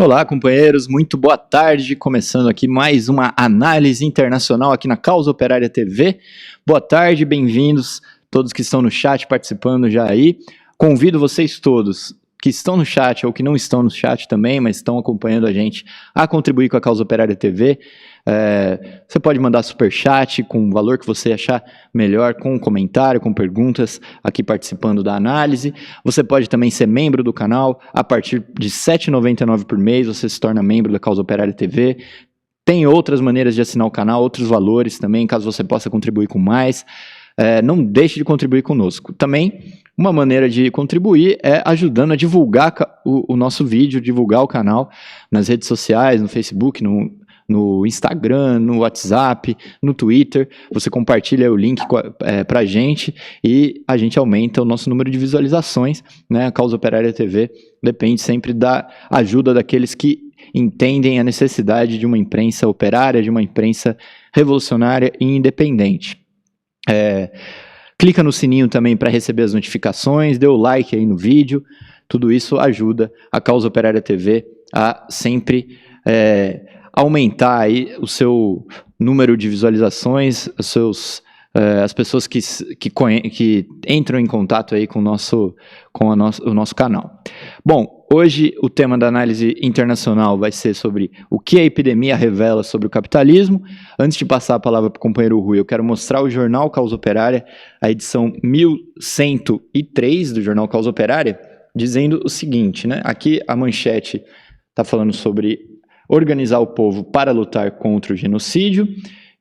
Olá, companheiros, muito boa tarde. Começando aqui mais uma análise internacional aqui na Causa Operária TV. Boa tarde, bem-vindos todos que estão no chat participando já aí. Convido vocês todos que estão no chat ou que não estão no chat também, mas estão acompanhando a gente, a contribuir com a Causa Operária TV. Você pode mandar superchat com o valor que você achar melhor, com comentário, com perguntas, aqui participando da análise. Você pode também ser membro do canal, a partir de R$ 7,99 por mês, você se torna membro da Causa Operária TV. Tem outras maneiras de assinar o canal, outros valores também, caso você possa contribuir com mais. Não deixe de contribuir conosco. Também, uma maneira de contribuir é ajudando a divulgar o nosso vídeo, divulgar o canal nas redes sociais, no Facebook, no Instagram, no WhatsApp, no Twitter. Você compartilha o link para a gente e a gente aumenta o nosso número de visualizações, né? A Causa Operária TV depende sempre da ajuda daqueles que entendem a necessidade de uma imprensa operária, de uma imprensa revolucionária e independente. Clica no sininho também para receber as notificações, dê o like aí no vídeo. Tudo isso ajuda a Causa Operária TV a sempre aumentar aí o seu número de visualizações, as pessoas que entram em contato aí com o nosso canal. Bom, hoje o tema da análise internacional vai ser sobre o que a epidemia revela sobre o capitalismo. Antes de passar a palavra para o companheiro Rui, eu quero mostrar o jornal Causa Operária, a edição 1103 do jornal Causa Operária, dizendo o seguinte, né? Aqui a manchete está falando sobre organizar o povo para lutar contra o genocídio,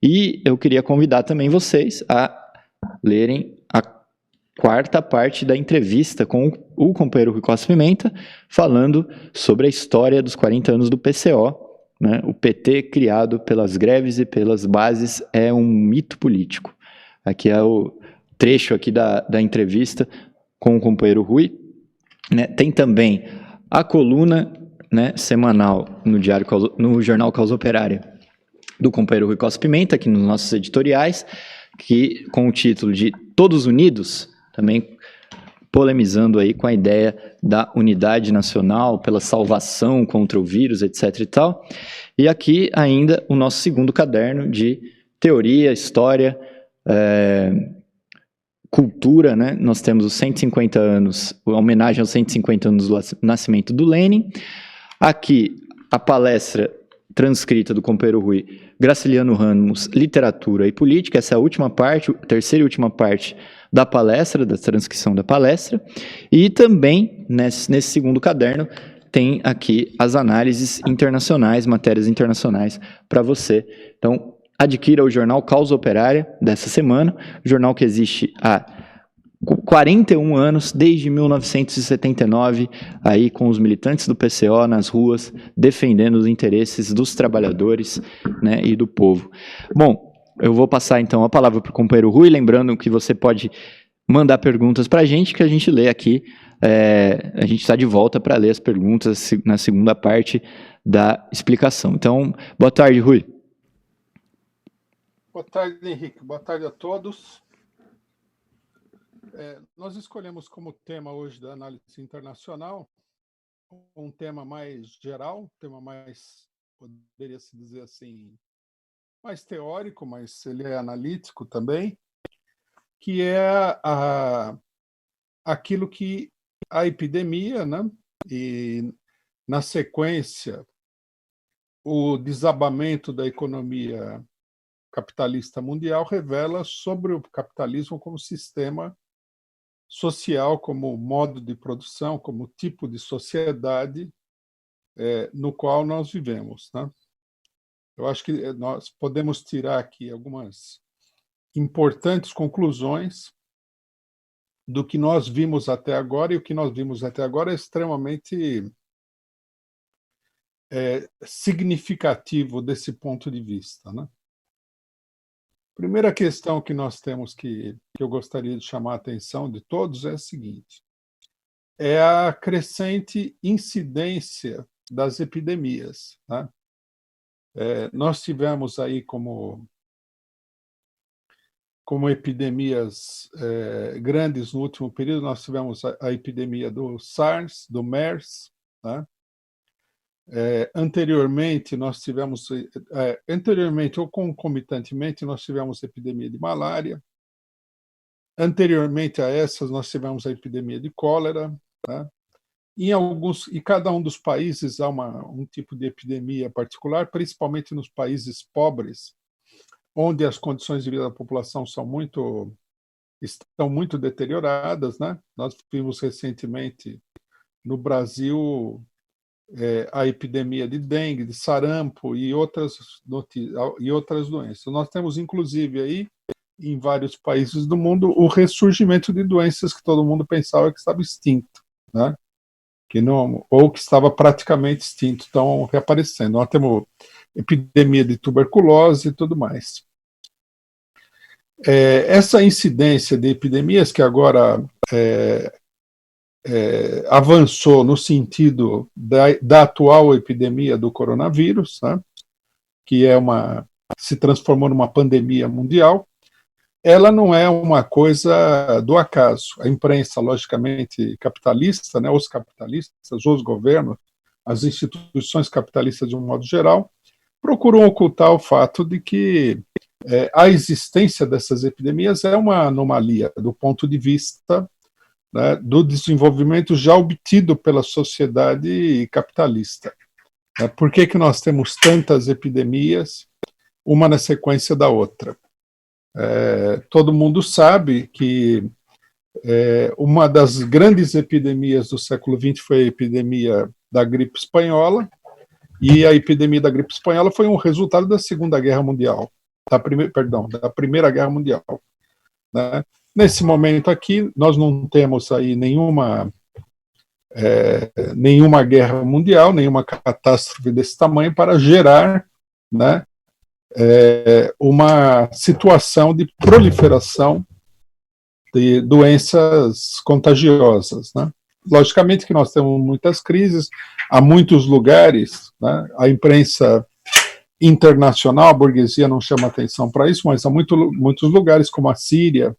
e eu queria convidar também vocês a lerem a quarta parte da entrevista com o companheiro Rui Costa Pimenta, falando sobre a história dos 40 anos do PCO, né? O PT, criado pelas greves e pelas bases, é um mito político. Aqui é o trecho aqui da entrevista com o companheiro Rui, né? Tem também a coluna, né, semanal no jornal Causa Operária do companheiro Rui Costa Pimenta, aqui nos nossos editoriais, que com o título de Todos Unidos, também polemizando aí com a ideia da unidade nacional pela salvação contra o vírus, etc. e tal. E aqui ainda o nosso segundo caderno de teoria, história, cultura, né? Nós temos os 150 anos, a homenagem aos 150 anos do nascimento do Lênin. Aqui a palestra transcrita do companheiro Rui, Graciliano Ramos, Literatura e Política. Essa é a última parte, a terceira e última parte da palestra, da transcrição da palestra. E também, nesse segundo caderno, tem aqui as análises internacionais, matérias internacionais para você. Então, adquira o jornal Causa Operária dessa semana, jornal que existe há 41 anos, desde 1979, aí com os militantes do PCO nas ruas, defendendo os interesses dos trabalhadores, né, e do povo. Bom, eu vou passar então a palavra para o companheiro Rui, lembrando que você pode mandar perguntas para a gente, que a gente lê aqui. A gente está de volta para ler as perguntas na segunda parte da explicação. Então, boa tarde, Rui. Boa tarde, Henrique. Boa tarde a todos. Nós escolhemos como tema hoje da análise internacional um tema mais geral, um tema mais, poderia se dizer assim, mais teórico, mas ele é analítico também, que é aquilo que a epidemia, né, e na sequência o desabamento da economia capitalista mundial revela sobre o capitalismo como sistema social, como modo de produção, como tipo de sociedade no qual nós vivemos, né? Eu acho que nós podemos tirar aqui algumas importantes conclusões do que nós vimos até agora, e o que nós vimos até agora é extremamente significativo desse ponto de vista, né? Primeira questão que nós temos que eu gostaria de chamar a atenção de todos é a seguinte: é a crescente incidência das epidemias, né? Nós tivemos aí como epidemias grandes no último período, nós tivemos a epidemia do SARS, do MERS, né? Anteriormente ou concomitantemente, nós tivemos epidemia de malária. Anteriormente a essas, nós tivemos a epidemia de cólera, tá? E cada um dos países há um tipo de epidemia particular, principalmente nos países pobres, onde as condições de vida da população estão muito deterioradas, né? Nós vimos recentemente no Brasil a epidemia de dengue, de sarampo e outras doenças. Nós temos, inclusive, aí, em vários países do mundo, o ressurgimento de doenças que todo mundo pensava que estava extinto, né? Ou que estava praticamente extinto, estão reaparecendo. Nós temos epidemia de tuberculose e tudo mais. Essa incidência de epidemias que agora avançou no sentido da atual epidemia do coronavírus, né, que se transformou numa pandemia mundial, ela não é uma coisa do acaso. A imprensa, logicamente, capitalista, né, os capitalistas, os governos, as instituições capitalistas de um modo geral, procuram ocultar o fato de que a existência dessas epidemias é uma anomalia do ponto de vista, né, do desenvolvimento já obtido pela sociedade capitalista. Por que nós temos tantas epidemias, uma na sequência da outra? Todo mundo sabe que uma das grandes epidemias do século XX foi a epidemia da gripe espanhola, e a epidemia da gripe espanhola foi um resultado da Segunda Guerra Mundial, da Primeira Guerra Mundial, né? Nesse momento aqui, nós não temos aí nenhuma guerra mundial, nenhuma catástrofe desse tamanho para gerar, né, uma situação de proliferação de doenças contagiosas, né? Logicamente que nós temos muitas crises, há muitos lugares, né, a imprensa internacional, a burguesia não chama atenção para isso, mas há muitos lugares como a Síria,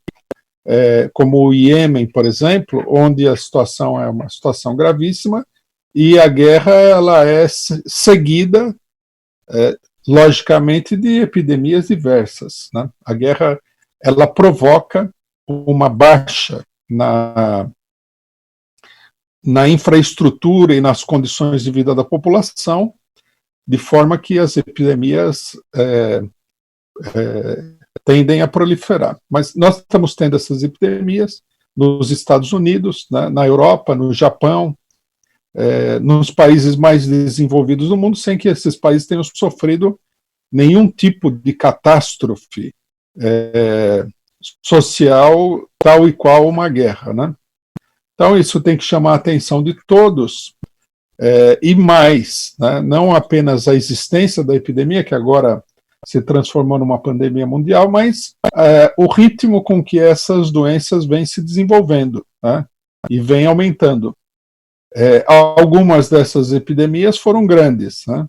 como o Iêmen, por exemplo, onde a situação é uma situação gravíssima, e a guerra ela é seguida, logicamente, de epidemias diversas, né? A guerra ela provoca uma baixa na infraestrutura e nas condições de vida da população, de forma que as epidemias tendem a proliferar. Mas nós estamos tendo essas epidemias nos Estados Unidos, né, na Europa, no Japão, nos países mais desenvolvidos do mundo, sem que esses países tenham sofrido nenhum tipo de catástrofe social tal e qual uma guerra, né? Então isso tem que chamar a atenção de todos, e mais, né, não apenas a existência da epidemia, que agora se transformou numa pandemia mundial, mas o ritmo com que essas doenças vêm se desenvolvendo, né, e vêm aumentando. Algumas dessas epidemias foram grandes, né,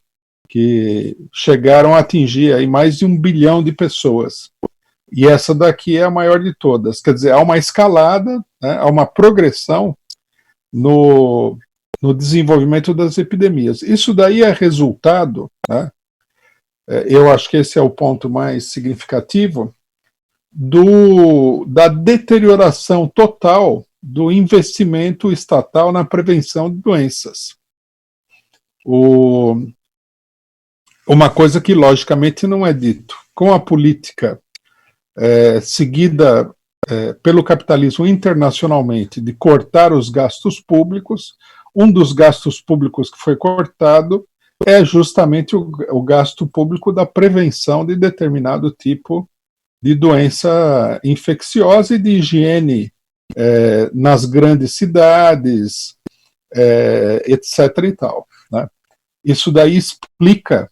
que chegaram a atingir aí mais de 1 bilhão de pessoas. E essa daqui é a maior de todas. Quer dizer, há uma escalada, né, há uma progressão no desenvolvimento das epidemias. Isso daí é resultado, né, eu acho que esse é o ponto mais significativo, da deterioração total do investimento estatal na prevenção de doenças. Uma coisa que, logicamente, não é dito. Com a política seguida pelo capitalismo internacionalmente de cortar os gastos públicos, um dos gastos públicos que foi cortado é justamente o gasto público da prevenção de determinado tipo de doença infecciosa e de higiene nas grandes cidades, etc. e tal, né? Isso daí explica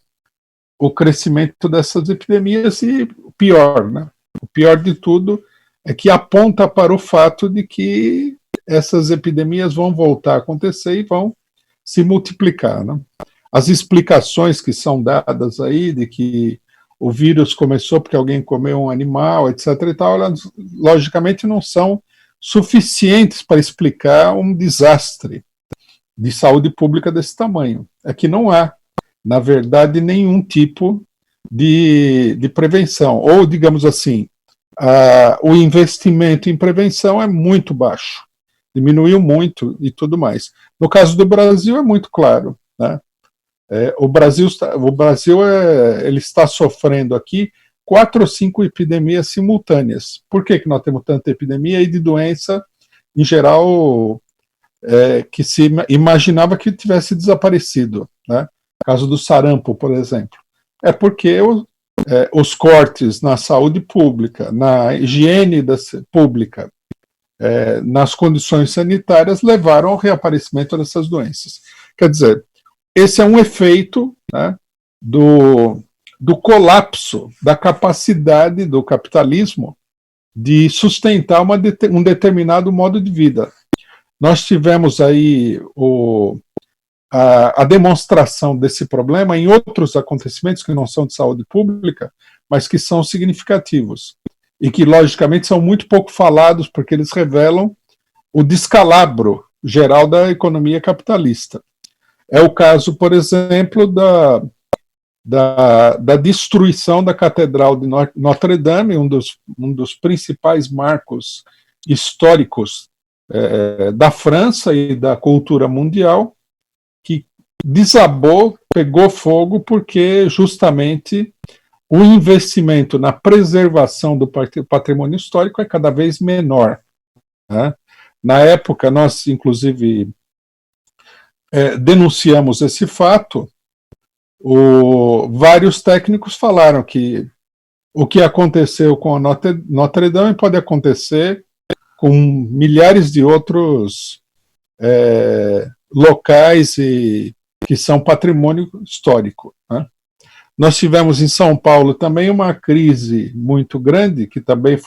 o crescimento dessas epidemias e o pior, né? O pior de tudo é que aponta para o fato de que essas epidemias vão voltar a acontecer e vão se multiplicar, né? As explicações que são dadas aí de que o vírus começou porque alguém comeu um animal, etc. e tal, elas, logicamente, não são suficientes para explicar um desastre, de saúde pública desse tamanho. É que não há, na verdade, nenhum tipo de prevenção. Ou, digamos assim, o investimento em prevenção é muito baixo, diminuiu muito e tudo mais. No caso do Brasil é muito claro, né? O Brasil ele está sofrendo aqui 4 ou 5 epidemias simultâneas. Por que nós temos tanta epidemia e de doença, em geral, que se imaginava que tivesse desaparecido, né? No caso do sarampo, por exemplo. É porque os cortes na saúde pública, na higiene pública, nas condições sanitárias, levaram ao reaparecimento dessas doenças. Quer dizer, esse é um efeito, né, do colapso da capacidade do capitalismo de sustentar um determinado modo de vida. Nós tivemos aí a demonstração desse problema em outros acontecimentos que não são de saúde pública, mas que são significativos e que, logicamente, são muito pouco falados porque eles revelam o descalabro geral da economia capitalista. É o caso, por exemplo, da destruição da Catedral de Notre Dame, um dos principais marcos históricos da França e da cultura mundial, que desabou, pegou fogo, porque justamente o investimento na preservação do patrimônio histórico é cada vez menor, né? Na época, nós, inclusive, denunciamos esse fato. Vários técnicos falaram que o que aconteceu com a Notre Dame pode acontecer com milhares de outros locais que são patrimônio histórico, né? Nós tivemos em São Paulo também uma crise muito grande, que também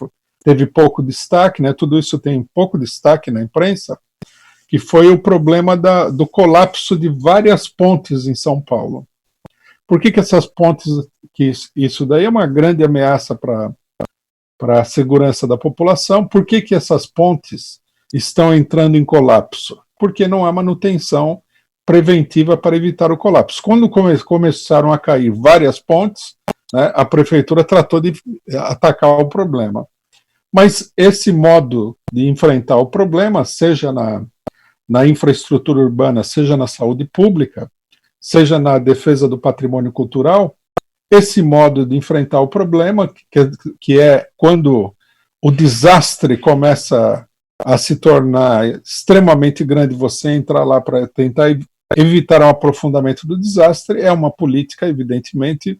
teve pouco destaque, né? Tudo isso tem pouco destaque na imprensa, que foi o problema do colapso de várias pontes em São Paulo. Por que essas pontes, isso daí é uma grande ameaça para a segurança da população? Por que essas pontes estão entrando em colapso? Porque não há manutenção preventiva para evitar o colapso. Quando começaram a cair várias pontes, né, a prefeitura tratou de atacar o problema. Mas esse modo de enfrentar o problema, seja na infraestrutura urbana, seja na saúde pública, seja na defesa do patrimônio cultural, esse modo de enfrentar o problema, que é quando o desastre começa a se tornar extremamente grande, você entrar lá para tentar evitar um aprofundamento do desastre, é uma política, evidentemente,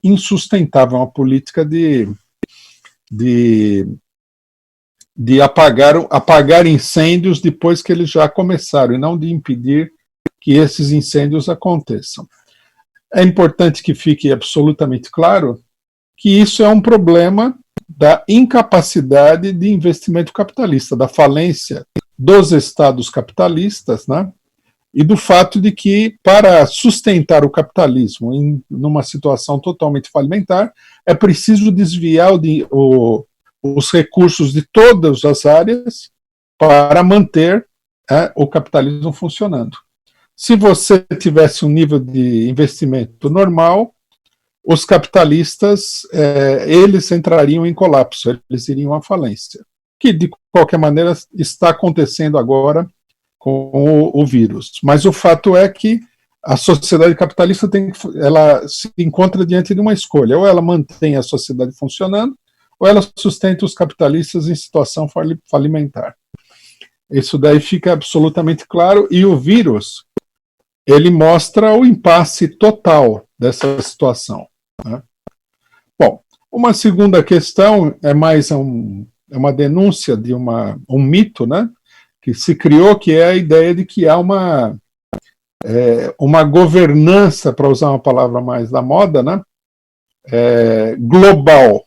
insustentável, uma política de apagar incêndios depois que eles já começaram, e não de impedir que esses incêndios aconteçam. É importante que fique absolutamente claro que isso é um problema da incapacidade de investimento capitalista, da falência dos estados capitalistas, né? E do fato de que, para sustentar o capitalismo numa situação totalmente falimentar, é preciso desviar os recursos de todas as áreas para manter o capitalismo funcionando. Se você tivesse um nível de investimento normal, os capitalistas eles entrariam em colapso, eles iriam à falência, que de qualquer maneira está acontecendo agora com o vírus. Mas o fato é que a sociedade capitalista ela se encontra diante de uma escolha: ou ela mantém a sociedade funcionando, ou ela sustenta os capitalistas em situação falimentar. Isso daí fica absolutamente claro, e o vírus ele mostra o impasse total dessa situação, né? Bom, uma segunda questão é mais uma denúncia de um mito, né, que se criou, que é a ideia de que há uma governança, para usar uma palavra mais da moda, né, global.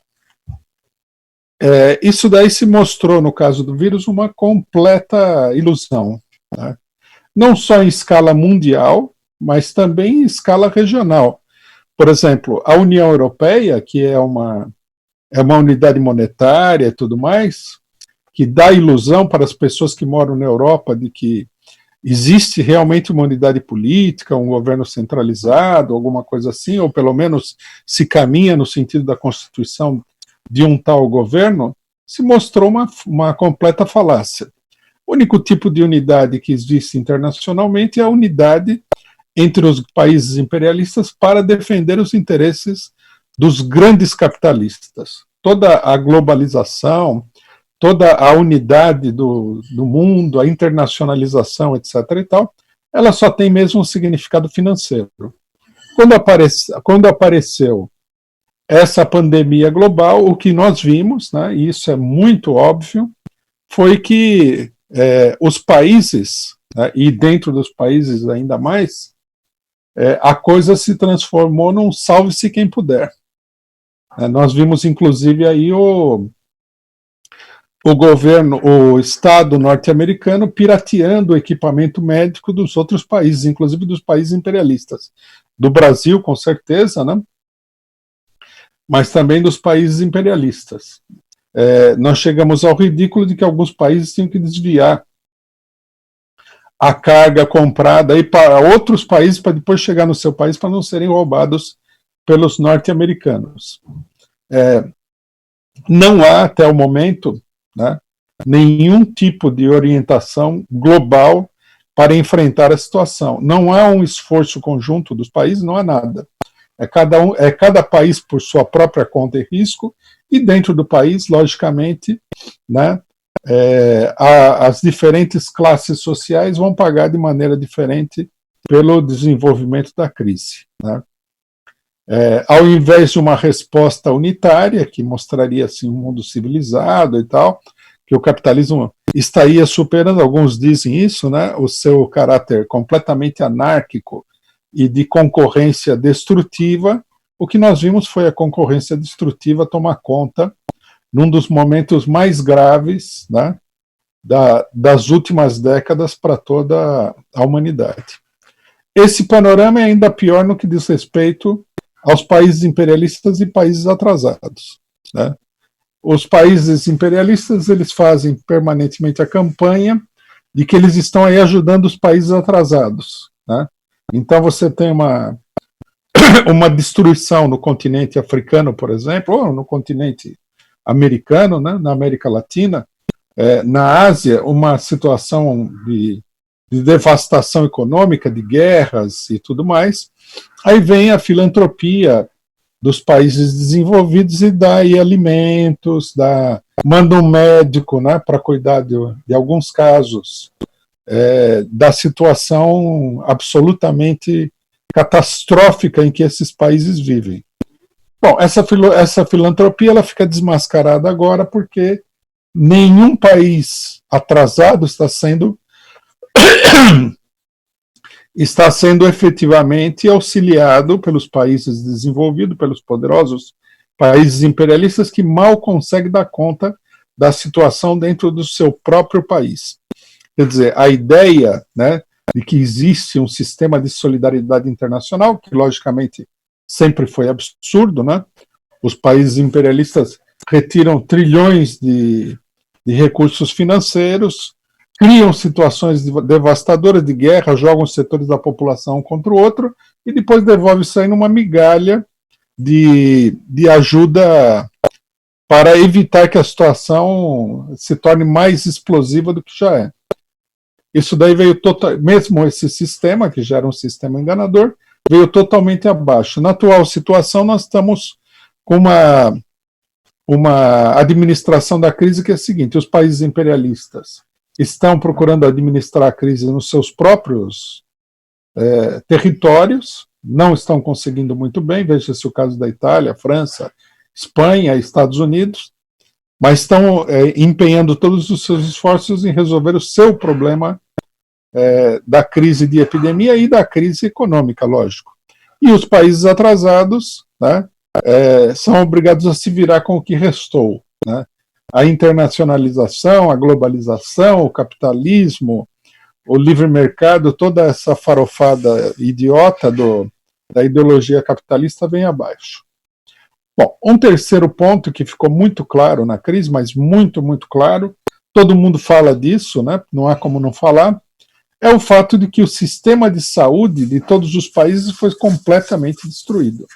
Isso daí se mostrou, no caso do vírus, uma completa ilusão, né? Não só em escala mundial, mas também em escala regional. Por exemplo, a União Europeia, que é uma unidade monetária e tudo mais, que dá ilusão para as pessoas que moram na Europa de que existe realmente uma unidade política, um governo centralizado, alguma coisa assim, ou pelo menos se caminha no sentido da constituição de um tal governo, se mostrou uma completa falácia. O único tipo de unidade que existe internacionalmente é a unidade entre os países imperialistas para defender os interesses dos grandes capitalistas. Toda a globalização, toda a unidade do mundo, a internacionalização, etc. e tal, ela só tem mesmo um significado financeiro. Quando apareceu essa pandemia global, o que nós vimos, né, e isso é muito óbvio, foi que os países, né, e dentro dos países ainda mais, a coisa se transformou num salve-se quem puder. Nós vimos, inclusive, aí o governo, o Estado norte-americano pirateando o equipamento médico dos outros países, inclusive dos países imperialistas. Do Brasil, com certeza, né? Mas também dos países imperialistas. Nós chegamos ao ridículo de que alguns países tinham que desviar a carga comprada aí para outros países para depois chegar no seu país para não serem roubados pelos norte-americanos. Não há, até o momento, né, nenhum tipo de orientação global para enfrentar a situação. Não há um esforço conjunto dos países, não há nada. Cada país por sua própria conta e risco, e dentro do país, logicamente, né, as diferentes classes sociais vão pagar de maneira diferente pelo desenvolvimento da crise, né? Ao invés de uma resposta unitária, que mostraria assim, um mundo civilizado e tal, que o capitalismo estaria superando, alguns dizem isso, né, o seu caráter completamente anárquico e de concorrência destrutiva, o que nós vimos foi a concorrência destrutiva tomar conta num dos momentos mais graves, né, das últimas décadas para toda a humanidade. Esse panorama é ainda pior no que diz respeito aos países imperialistas e países atrasados, né? Os países imperialistas, eles fazem permanentemente a campanha de que eles estão aí ajudando os países atrasados, né? Então você tem uma destruição no continente africano, por exemplo, ou no continente americano, né, na América Latina, na Ásia, uma situação de devastação econômica, de guerras e tudo mais. Aí vem a filantropia dos países desenvolvidos e dá aí alimentos, manda um médico, né, para cuidar de alguns casos da situação absolutamente catastrófica em que esses países vivem. Bom, essa filantropia ela fica desmascarada agora porque nenhum país atrasado está sendo efetivamente auxiliado pelos países desenvolvidos, pelos poderosos países imperialistas que mal conseguem dar conta da situação dentro do seu próprio país. Quer dizer, a ideia, né, de que existe um sistema de solidariedade internacional, que logicamente sempre foi absurdo, né? Os países imperialistas retiram trilhões de recursos financeiros, criam situações devastadoras de guerra, jogam os setores da população um contra o outro, e depois devolve isso aí numa migalha de ajuda para evitar que a situação se torne mais explosiva do que já é. Isso daí veio mesmo esse sistema, que já era um sistema enganador, veio totalmente abaixo. Na atual situação, nós estamos com uma administração da crise que é a seguinte: os países imperialistas estão procurando administrar a crise nos seus próprios territórios, não estão conseguindo muito bem, veja-se o caso da Itália, França, Espanha, Estados Unidos, mas estão empenhando todos os seus esforços em resolver o seu problema da crise de epidemia e da crise econômica, lógico. E os países atrasados, né, são obrigados a se virar com o que restou, né? A internacionalização, a globalização, o capitalismo, o livre mercado, toda essa farofada idiota da ideologia capitalista vem abaixo. Bom, um terceiro ponto que ficou muito claro na crise, mas muito, muito claro, todo mundo fala disso, né? Não há como não falar, é o fato de que o sistema de saúde de todos os países foi completamente destruído.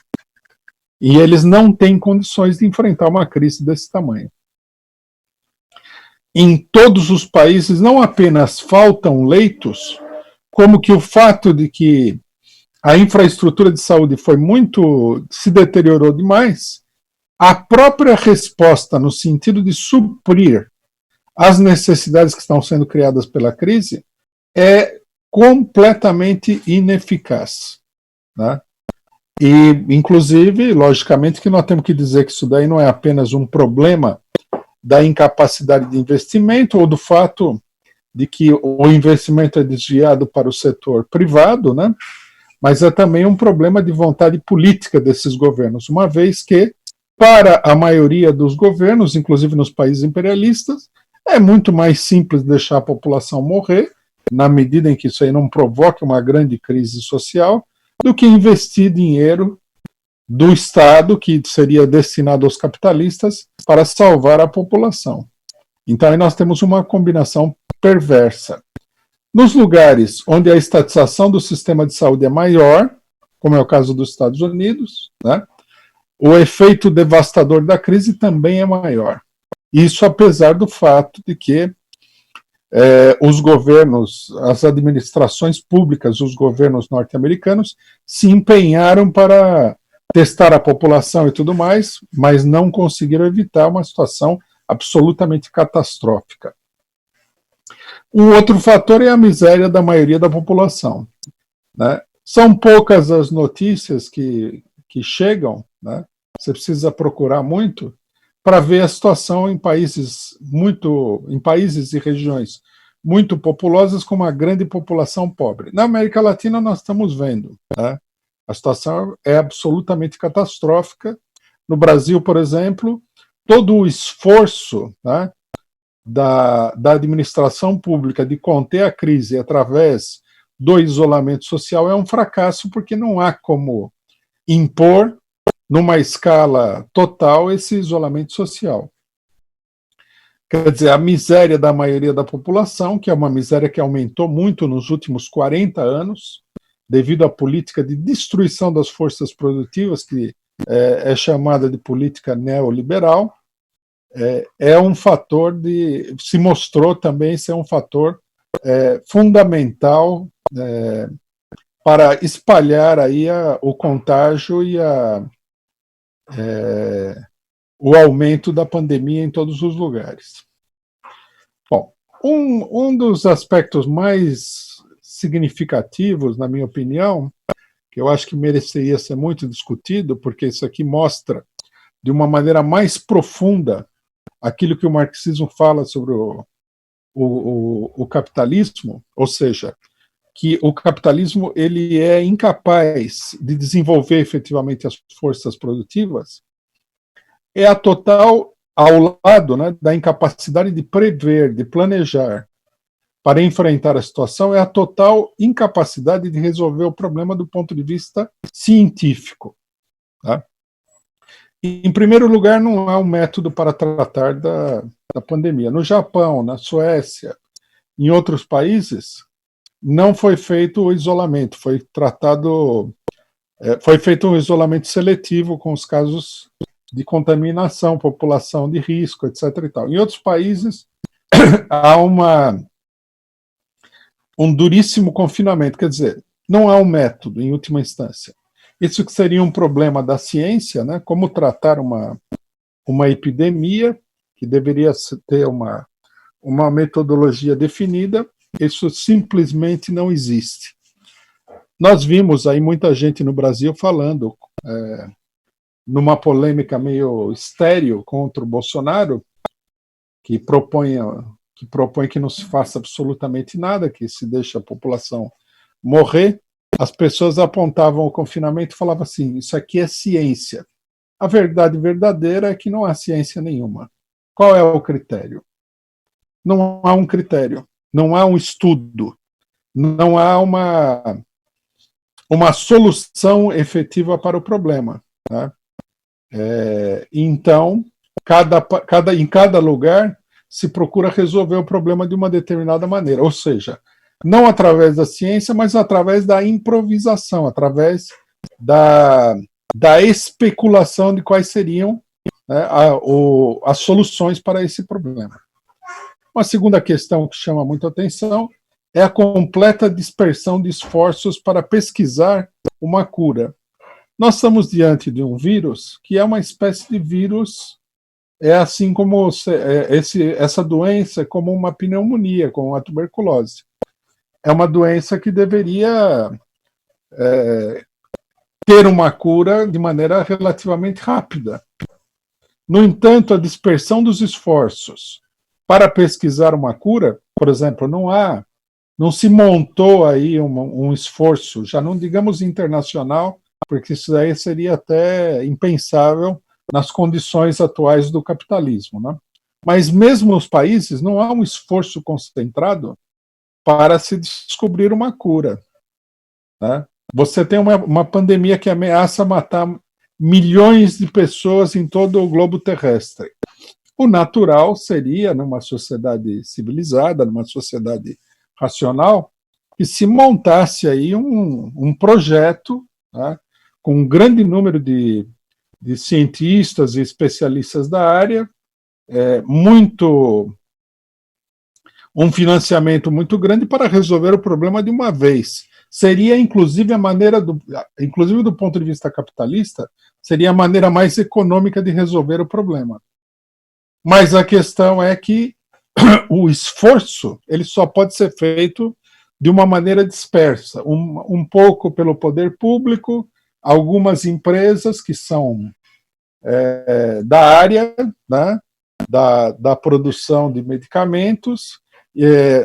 E eles não têm condições de enfrentar uma crise desse tamanho. Em todos os países, não apenas faltam leitos, como que o fato de que a infraestrutura de saúde se deteriorou demais, a própria resposta no sentido de suprir as necessidades que estão sendo criadas pela crise é completamente ineficaz, né? E, inclusive, logicamente que nós temos que dizer que isso daí não é apenas um problema da incapacidade de investimento ou do fato de que o investimento é desviado para o setor privado, né? Mas é também um problema de vontade política desses governos, uma vez que, para a maioria dos governos, inclusive nos países imperialistas, é muito mais simples deixar a população morrer, na medida em que isso aí não provoque uma grande crise social, do que investir dinheiro do Estado, que seria destinado aos capitalistas, para salvar a população. Então aí nós temos uma combinação perversa. Nos lugares onde a estatização do sistema de saúde é maior, como é o caso dos Estados Unidos, né, o efeito devastador da crise também é maior. Isso apesar do fato de que os governos, as administrações públicas, os governos norte-americanos se empenharam para testar a população e tudo mais, mas não conseguiram evitar uma situação absolutamente catastrófica. Um outro fator é a miséria da maioria da população, né? São poucas as notícias que chegam, né? Você precisa procurar muito para ver a situação em países e regiões muito populosas com uma grande população pobre. Na América Latina nós estamos vendo, né? A situação é absolutamente catastrófica. No Brasil, por exemplo, todo o esforço, né, da administração pública de conter a crise através do isolamento social é um fracasso, porque não há como impor, numa escala total, esse isolamento social. Quer dizer, a miséria da maioria da população, que é uma miséria que aumentou muito nos últimos 40 anos, devido à política de destruição das forças produtivas, que é chamada de política neoliberal, é um fator se mostrou também ser um fator fundamental para espalhar aí o contágio e o aumento da pandemia em todos os lugares. Bom, um dos aspectos mais significativos, na minha opinião, que eu acho que mereceria ser muito discutido, porque isso aqui mostra de uma maneira mais profunda aquilo que o marxismo fala sobre o capitalismo, ou seja, que o capitalismo ele é incapaz de desenvolver efetivamente as forças produtivas, é a total, ao lado, né, da incapacidade de prever, de planejar para enfrentar a situação, é a total incapacidade de resolver o problema do ponto de vista científico. Tá? Em primeiro lugar, não há um método para tratar da pandemia. No Japão, na Suécia, em outros países, não foi feito o isolamento, foi feito um isolamento seletivo com os casos de contaminação, população de risco, etc. e tal. Em outros países, há um duríssimo confinamento, quer dizer, não há um método, em última instância. Isso que seria um problema da ciência, né? Como tratar uma epidemia, que deveria ter uma metodologia definida, isso simplesmente não existe. Nós vimos aí muita gente no Brasil falando, numa polêmica meio estéril contra o Bolsonaro, que propõe que não se faça absolutamente nada, que se deixe a população morrer. As pessoas apontavam o confinamento e falavam assim, isso aqui é ciência. A verdade verdadeira é que não há ciência nenhuma. Qual é o critério? Não há um critério, não há um estudo, não há uma solução efetiva para o problema. Tá? Então, em cada lugar se procura resolver o problema de uma determinada maneira, ou seja, não através da ciência, mas através da improvisação, através da especulação de quais seriam, né, as soluções para esse problema. Uma segunda questão que chama muita atenção é a completa dispersão de esforços para pesquisar uma cura. Nós estamos diante de um vírus que é uma espécie de vírus, é assim como essa doença é como uma pneumonia, como uma tuberculose. É uma doença que deveria ter uma cura de maneira relativamente rápida. No entanto, a dispersão dos esforços para pesquisar uma cura, por exemplo, não se montou aí um esforço, já não digamos internacional, porque isso daí seria até impensável nas condições atuais do capitalismo, né? Mas mesmo nos países não há um esforço concentrado para se descobrir uma cura, né? Você tem uma pandemia que ameaça matar milhões de pessoas em todo o globo terrestre. O natural seria, numa sociedade civilizada, numa sociedade racional, que se montasse aí um projeto, né, com um grande número de cientistas e especialistas da área, um financiamento muito grande para resolver o problema de uma vez. Seria, inclusive, inclusive do ponto de vista capitalista, seria a maneira mais econômica de resolver o problema. Mas a questão é que o esforço ele só pode ser feito de uma maneira dispersa, um pouco pelo poder público, algumas empresas que são da área, né, da produção de medicamentos.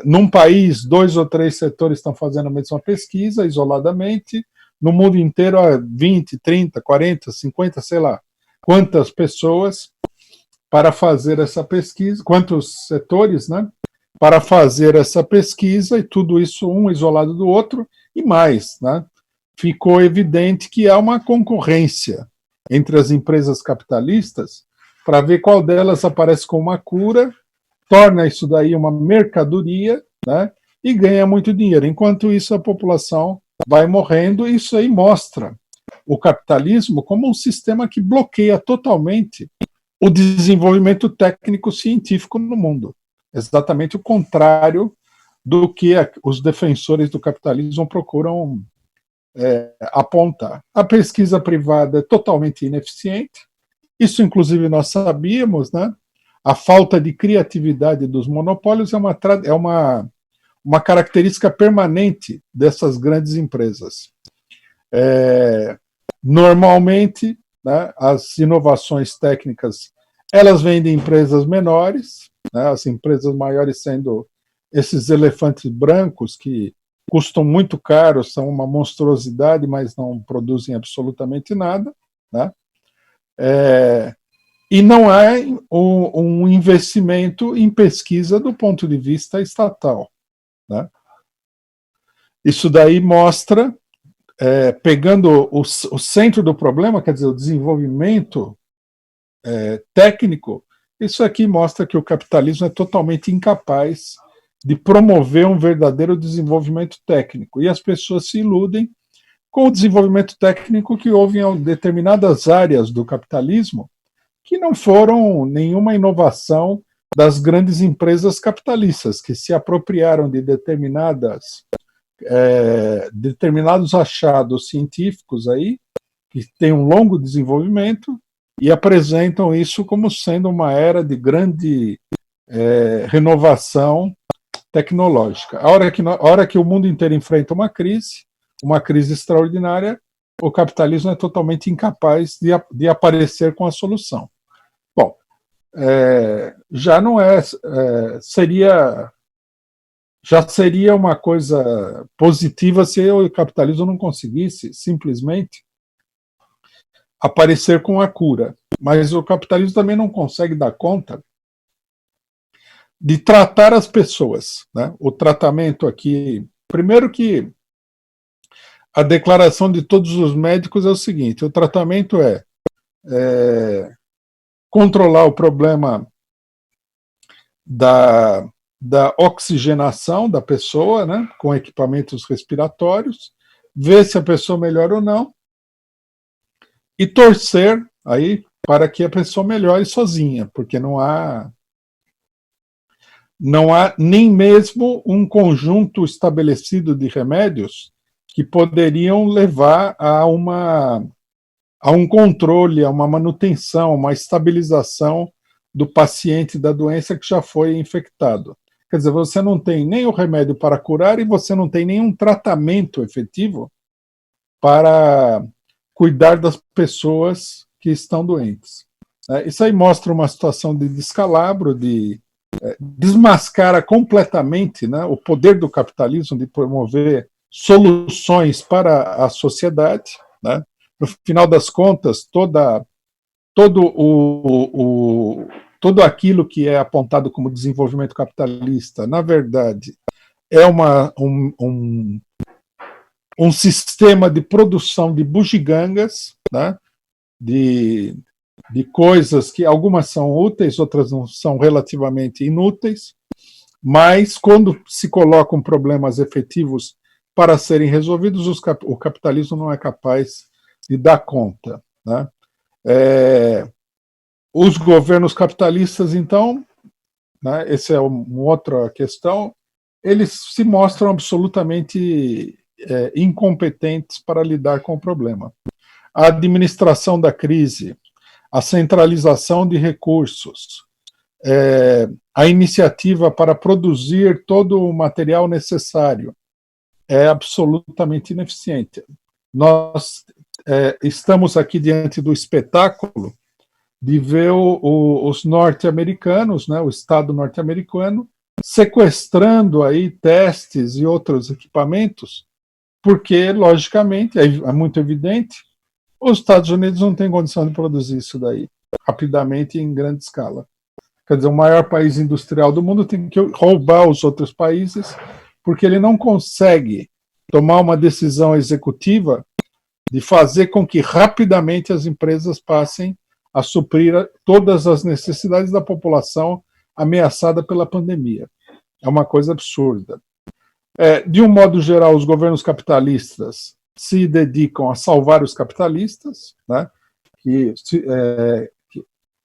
Num país, 2 ou 3 setores estão fazendo a mesma pesquisa, isoladamente. No mundo inteiro, há 20, 30, 40, 50, sei lá, quantas pessoas para fazer essa pesquisa, quantos setores, né, para fazer essa pesquisa, e tudo isso um isolado do outro, e mais, né, ficou evidente que há uma concorrência entre as empresas capitalistas para ver qual delas aparece com uma cura, torna isso daí uma mercadoria, né, e ganha muito dinheiro. Enquanto isso, a população vai morrendo, e isso aí mostra o capitalismo como um sistema que bloqueia totalmente o desenvolvimento técnico-científico no mundo. Exatamente o contrário do que os defensores do capitalismo procuram apontar. A pesquisa privada é totalmente ineficiente, isso inclusive nós sabíamos, né? A falta de criatividade dos monopólios é uma característica permanente dessas grandes empresas. Normalmente, né, as inovações técnicas elas vêm de empresas menores, né, as empresas maiores sendo esses elefantes brancos que custam muito caro, são uma monstruosidade, mas não produzem absolutamente nada, né? E não há um investimento em pesquisa do ponto de vista estatal, né? Isso daí mostra, pegando o centro do problema, quer dizer, o desenvolvimento técnico, isso aqui mostra que o capitalismo é totalmente incapaz de promover um verdadeiro desenvolvimento técnico. E as pessoas se iludem com o desenvolvimento técnico que houve em determinadas áreas do capitalismo, que não foram nenhuma inovação das grandes empresas capitalistas, que se apropriaram de determinados achados científicos aí, que têm um longo desenvolvimento, e apresentam isso como sendo uma era de grande renovação tecnológica. A hora que o mundo inteiro enfrenta uma crise extraordinária, o capitalismo é totalmente incapaz de aparecer com a solução. Bom, já não já seria uma coisa positiva se o capitalismo não conseguisse simplesmente aparecer com a cura. Mas o capitalismo também não consegue dar conta de tratar as pessoas, né? O tratamento aqui, primeiro que a declaração de todos os médicos é o seguinte: o tratamento é controlar o problema da oxigenação da pessoa, né, com equipamentos respiratórios, ver se a pessoa melhora ou não, e torcer aí para que a pessoa melhore sozinha, porque não há nem mesmo um conjunto estabelecido de remédios que poderiam levar a um controle, a uma manutenção, uma estabilização do paciente da doença que já foi infectado. Quer dizer, você não tem nem o remédio para curar e você não tem nenhum tratamento efetivo para cuidar das pessoas que estão doentes. Isso aí mostra uma situação de descalabro, desmascara completamente, né, o poder do capitalismo de promover soluções para a sociedade, né? No final das contas, todo aquilo que é apontado como desenvolvimento capitalista, na verdade, é um sistema de produção de bugigangas, né? de coisas que algumas são úteis, outras não são relativamente inúteis, mas quando se colocam problemas efetivos para serem resolvidos, o capitalismo não é capaz de dar conta, né? Os governos capitalistas, então, né, essa é uma outra questão, eles se mostram absolutamente incompetentes para lidar com o problema. A administração da crise, a centralização de recursos, a iniciativa para produzir todo o material necessário é absolutamente ineficiente. Nós estamos aqui diante do espetáculo de ver os norte-americanos, né, o Estado norte-americano, sequestrando aí testes e outros equipamentos, porque, logicamente, é muito evidente, os Estados Unidos não têm condição de produzir isso daí rapidamente e em grande escala. Quer dizer, o maior país industrial do mundo tem que roubar os outros países, porque ele não consegue tomar uma decisão executiva de fazer com que rapidamente as empresas passem a suprir todas as necessidades da população ameaçada pela pandemia. É uma coisa absurda. De um modo geral, os governos capitalistas se dedicam a salvar os capitalistas, né?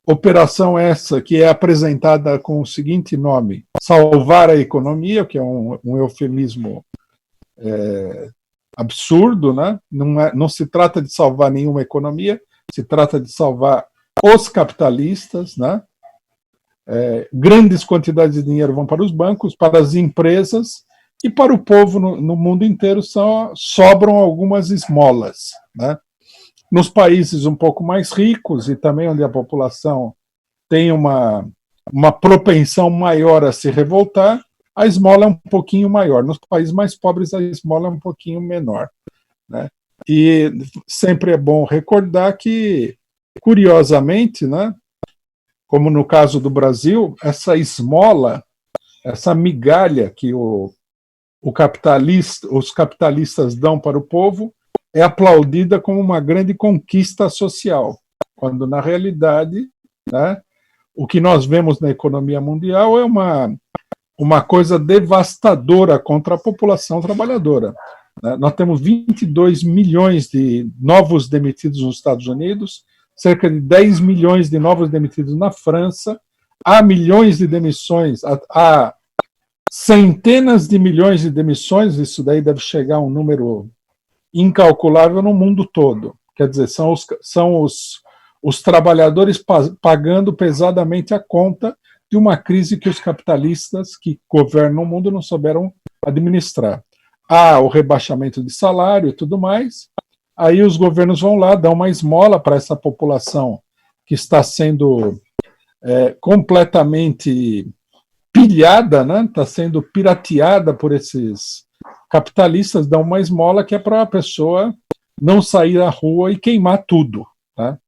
Operação essa que é apresentada com o seguinte nome: salvar a economia, que é um eufemismo absurdo, né? Não se trata de salvar nenhuma economia, se trata de salvar os capitalistas, né? Grandes quantidades de dinheiro vão para os bancos, para as empresas e para o povo no mundo inteiro sobram algumas esmolas, né? Nos países um pouco mais ricos e também onde a população tem uma propensão maior a se revoltar, a esmola é um pouquinho maior. Nos países mais pobres, a esmola é um pouquinho menor, né? E sempre é bom recordar que, curiosamente, né, como no caso do Brasil, essa esmola, essa migalha que os capitalistas dão para o povo é aplaudida como uma grande conquista social, quando, na realidade, né, o que nós vemos na economia mundial é uma coisa devastadora contra a população trabalhadora. Nós temos 22 milhões de novos demitidos nos Estados Unidos, cerca de 10 milhões de novos demitidos na França, há milhões de demissões, há centenas de milhões de demissões, isso daí deve chegar a um número incalculável no mundo todo. Quer dizer, são os trabalhadores pagando pesadamente a conta de uma crise que os capitalistas que governam o mundo não souberam administrar. Há o rebaixamento de salário e tudo mais, aí os governos vão lá, dão uma esmola para essa população que está sendo completamente pilhada, né? Está sendo pirateada por esses capitalistas, dão uma esmola que é para a pessoa não sair à rua e queimar tudo, né?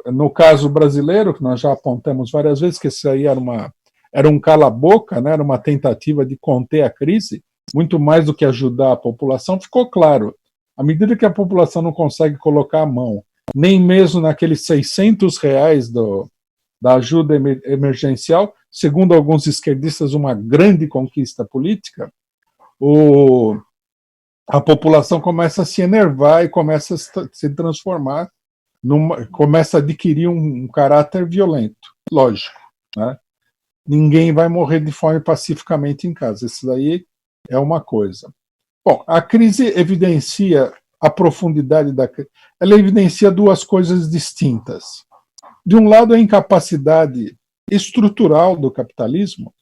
No caso brasileiro, que nós já apontamos várias vezes, que isso aí era um cala-boca, né? Era uma tentativa de conter a crise, muito mais do que ajudar a população, ficou claro. À medida que a população não consegue colocar a mão, nem mesmo naqueles R$600 da ajuda emergencial, segundo alguns esquerdistas, uma grande conquista política, a população começa a se enervar e começa a se transformar, começa a adquirir um caráter violento, lógico, né? Ninguém vai morrer de fome pacificamente em casa, isso daí é uma coisa. Bom, a crise evidencia a profundidade da crise, ela evidencia duas coisas distintas. De um lado, a incapacidade estrutural do capitalismo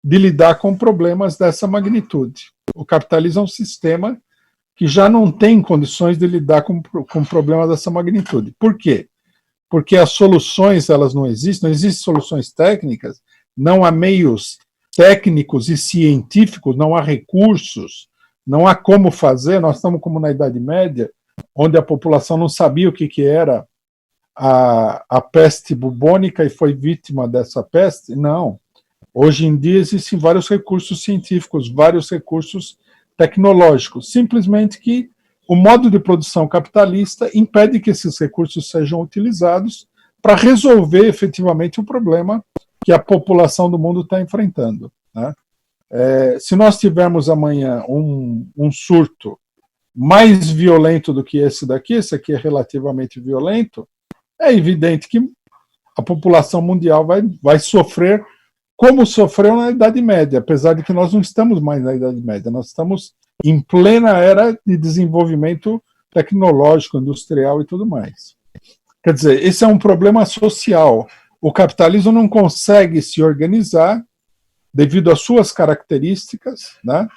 de lidar com problemas dessa magnitude. O capitalismo é um sistema que já não tem condições de lidar com problemas dessa magnitude. Por quê? Porque as soluções, elas não existem soluções técnicas, não há meios técnicos e científicos, não há recursos, não há como fazer. Nós estamos como na Idade Média, onde a população não sabia o que era a peste bubônica e foi vítima dessa peste. Não. Hoje em dia existem vários recursos científicos, vários recursos tecnológicos, simplesmente que o modo de produção capitalista impede que esses recursos sejam utilizados para resolver efetivamente o problema que a população do mundo está enfrentando, né? Se nós tivermos amanhã um surto mais violento do que esse aqui é relativamente violento, é evidente que a população mundial vai sofrer como sofreu na Idade Média, apesar de que nós não estamos mais na Idade Média, nós estamos em plena era de desenvolvimento tecnológico, industrial e tudo mais. Quer dizer, esse é um problema social. O capitalismo não consegue se organizar devido às suas características, né?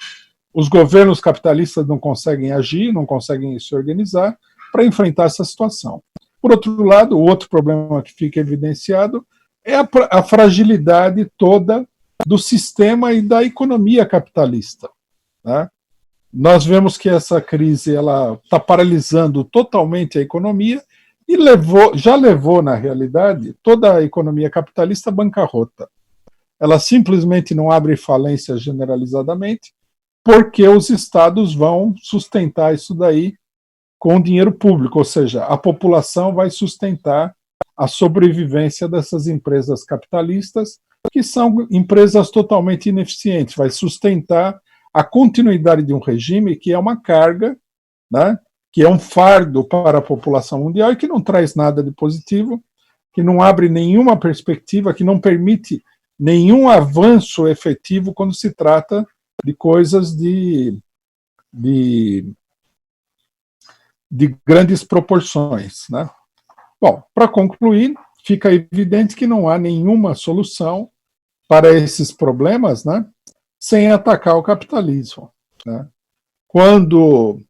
Os governos capitalistas não conseguem agir, não conseguem se organizar para enfrentar essa situação. Por outro lado, o outro problema que fica evidenciado é a fragilidade toda do sistema e da economia capitalista, né? Nós vemos que essa crise está paralisando totalmente a economia e já levou, na realidade, toda a economia capitalista à bancarrota. Ela simplesmente não abre falência generalizadamente, porque os estados vão sustentar isso daí com dinheiro público, ou seja, a população vai sustentar a sobrevivência dessas empresas capitalistas, que são empresas totalmente ineficientes, vai sustentar a continuidade de um regime que é uma carga, né, que é um fardo para a população mundial e que não traz nada de positivo, que não abre nenhuma perspectiva, que não permite nenhum avanço efetivo quando se trata de coisas de grandes proporções, né? Bom, para concluir, fica evidente que não há nenhuma solução para esses problemas, né, sem atacar o capitalismo, né? Quando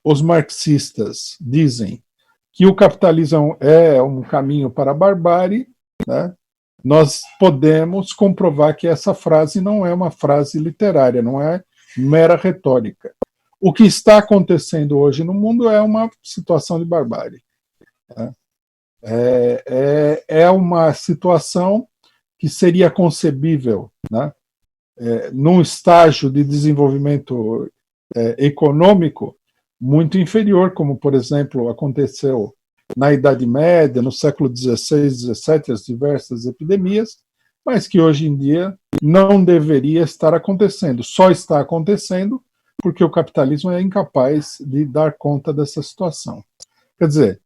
os marxistas dizem que o capitalismo é um caminho para a barbárie, né, nós podemos comprovar que essa frase não é uma frase literária, não é mera retórica. O que está acontecendo hoje no mundo é uma situação de barbárie, né? É uma situação que seria concebível, né, num estágio de desenvolvimento econômico muito inferior, como, por exemplo, aconteceu na Idade Média, no século XVI, XVII, as diversas epidemias, mas que hoje em dia não deveria estar acontecendo. Só está acontecendo porque o capitalismo é incapaz de dar conta dessa situação. Quer dizer,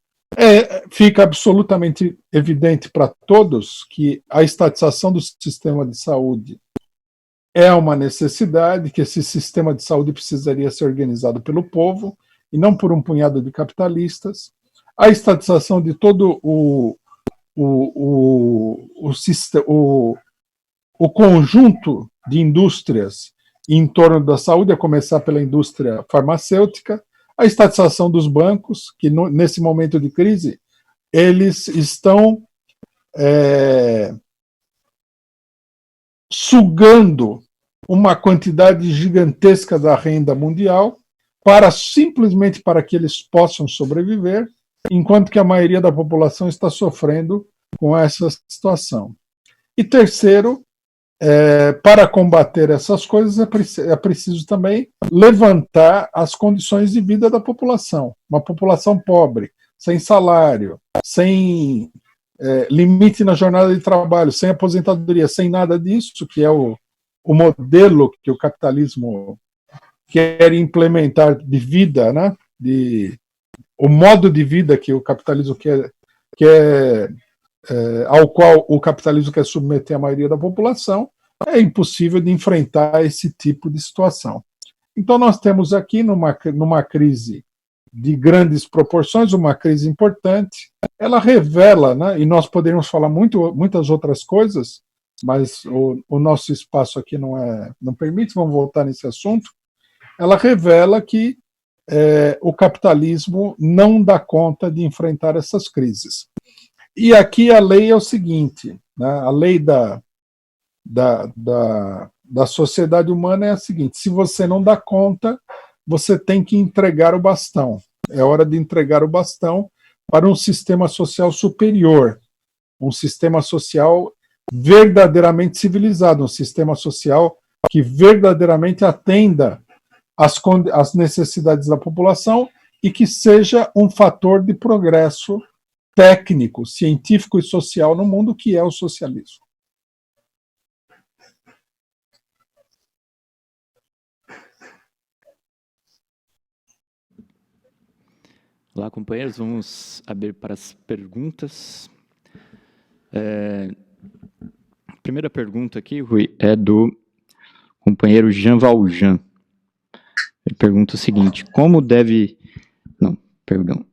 fica absolutamente evidente para todos que a estatização do sistema de saúde é uma necessidade, que esse sistema de saúde precisaria ser organizado pelo povo e não por um punhado de capitalistas. A estatização de todo o conjunto de indústrias em torno da saúde, a começar pela indústria farmacêutica, a estatização dos bancos, que nesse momento de crise, eles estão sugando uma quantidade gigantesca da renda mundial simplesmente para que eles possam sobreviver, enquanto que a maioria da população está sofrendo com essa situação. E terceiro, para combater essas coisas é preciso também levantar as condições de vida da população. Uma população pobre, sem salário, sem limite na jornada de trabalho, sem aposentadoria, sem nada disso, que é o modelo que o capitalismo quer implementar de vida, né? O modo de vida que o capitalismo ao qual o capitalismo quer submeter a maioria da população, é impossível de enfrentar esse tipo de situação. Então nós temos aqui numa crise de grandes proporções, uma crise importante, ela revela, né, e nós poderíamos falar muitas outras coisas, mas o nosso espaço aqui não permite, vamos voltar nesse assunto, ela revela que o capitalismo não dá conta de enfrentar essas crises. E aqui a lei é o seguinte, né, a lei da sociedade humana é a seguinte: se você não dá conta, você tem que entregar o bastão. É hora de entregar o bastão para um sistema social superior, um sistema social verdadeiramente civilizado, um sistema social que verdadeiramente atenda às necessidades da população e que seja um fator de progresso técnico, científico e social no mundo, que é o socialismo. Olá, companheiros, vamos abrir para as perguntas. A primeira pergunta aqui, Rui, é do companheiro Jean Valjean. Ele pergunta o seguinte: como deve... Não, perdão.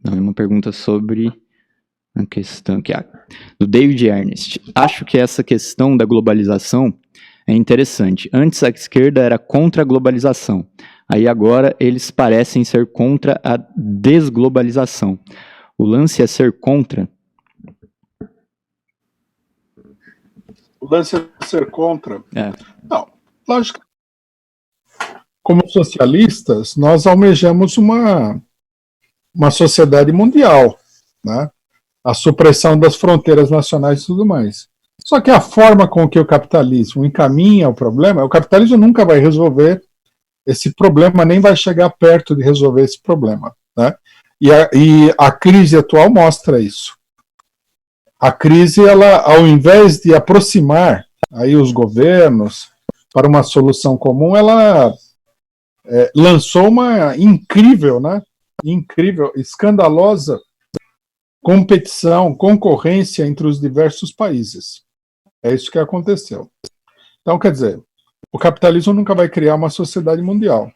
Não, é uma pergunta sobre a questão aqui, do David Ernest. Acho que essa questão da globalização é interessante. Antes a esquerda era contra a globalização. Aí agora eles parecem ser contra a desglobalização. O lance é ser contra? O lance é ser contra? É. Não, lógico. Como socialistas, nós almejamos uma sociedade mundial, né? A supressão das fronteiras nacionais e tudo mais. Só que a forma com que o capitalismo encaminha o problema, o capitalismo nunca vai resolver esse problema, nem vai chegar perto de resolver esse problema, né? E a crise atual mostra isso. A crise, ela, ao invés de aproximar aí os governos para uma solução comum, ela lançou uma incrível, né? Incrível, escandalosa competição, concorrência entre os diversos países. É isso que aconteceu. Então, quer dizer, o capitalismo nunca vai criar uma sociedade mundial.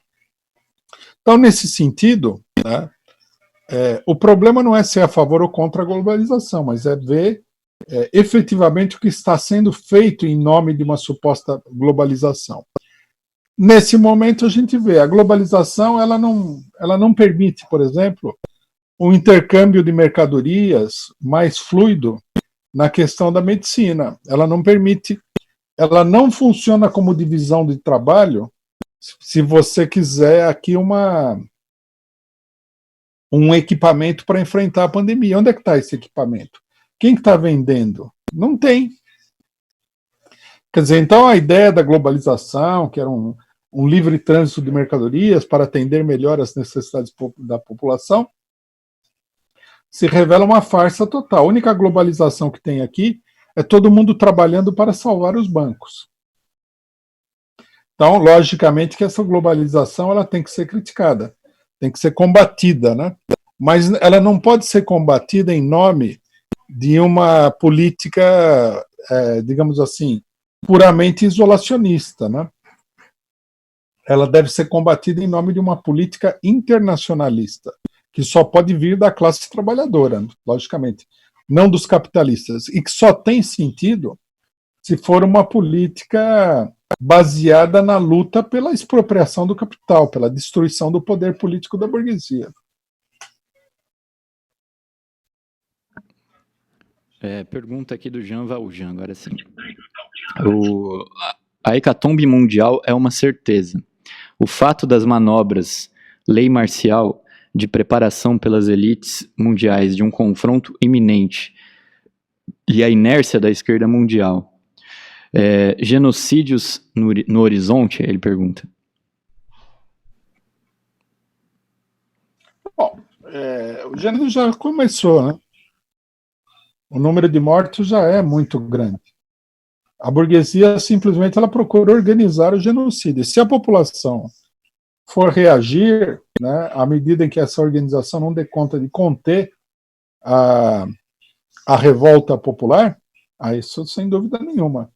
Então, nesse sentido, né, o problema não é ser a favor ou contra a globalização, mas é ver efetivamente o que está sendo feito em nome de uma suposta globalização. Nesse momento, a gente vê, a globalização ela não permite, por exemplo, um intercâmbio de mercadorias mais fluido na questão da medicina. Ela não permite, ela não funciona como divisão de trabalho se você quiser aqui um equipamento para enfrentar a pandemia. Onde é que está esse equipamento? Quem está vendendo? Não tem. Quer dizer, então a ideia da globalização, que era um livre trânsito de mercadorias para atender melhor as necessidades da população, se revela uma farsa total. A única globalização que tem aqui é todo mundo trabalhando para salvar os bancos. Então, logicamente que essa globalização ela tem que ser criticada, tem que ser combatida, né? Mas ela não pode ser combatida em nome de uma política, digamos assim, puramente isolacionista, né? Ela deve ser combatida em nome de uma política internacionalista, que só pode vir da classe trabalhadora, logicamente, não dos capitalistas, e que só tem sentido se for uma política baseada na luta pela expropriação do capital, pela destruição do poder político da burguesia. Pergunta aqui do Jean Valjean, agora sim. A hecatombe mundial é uma certeza. O fato das manobras, lei marcial, de preparação pelas elites mundiais de um confronto iminente e a inércia da esquerda mundial. Genocídios no horizonte? Ele pergunta. Bom, o gênero já começou, né? O número de mortos já é muito grande. A burguesia simplesmente ela procura organizar o genocídio. Se a população for reagir, né, à medida em que essa organização não dê conta de conter a revolta popular, isso sem dúvida nenhuma.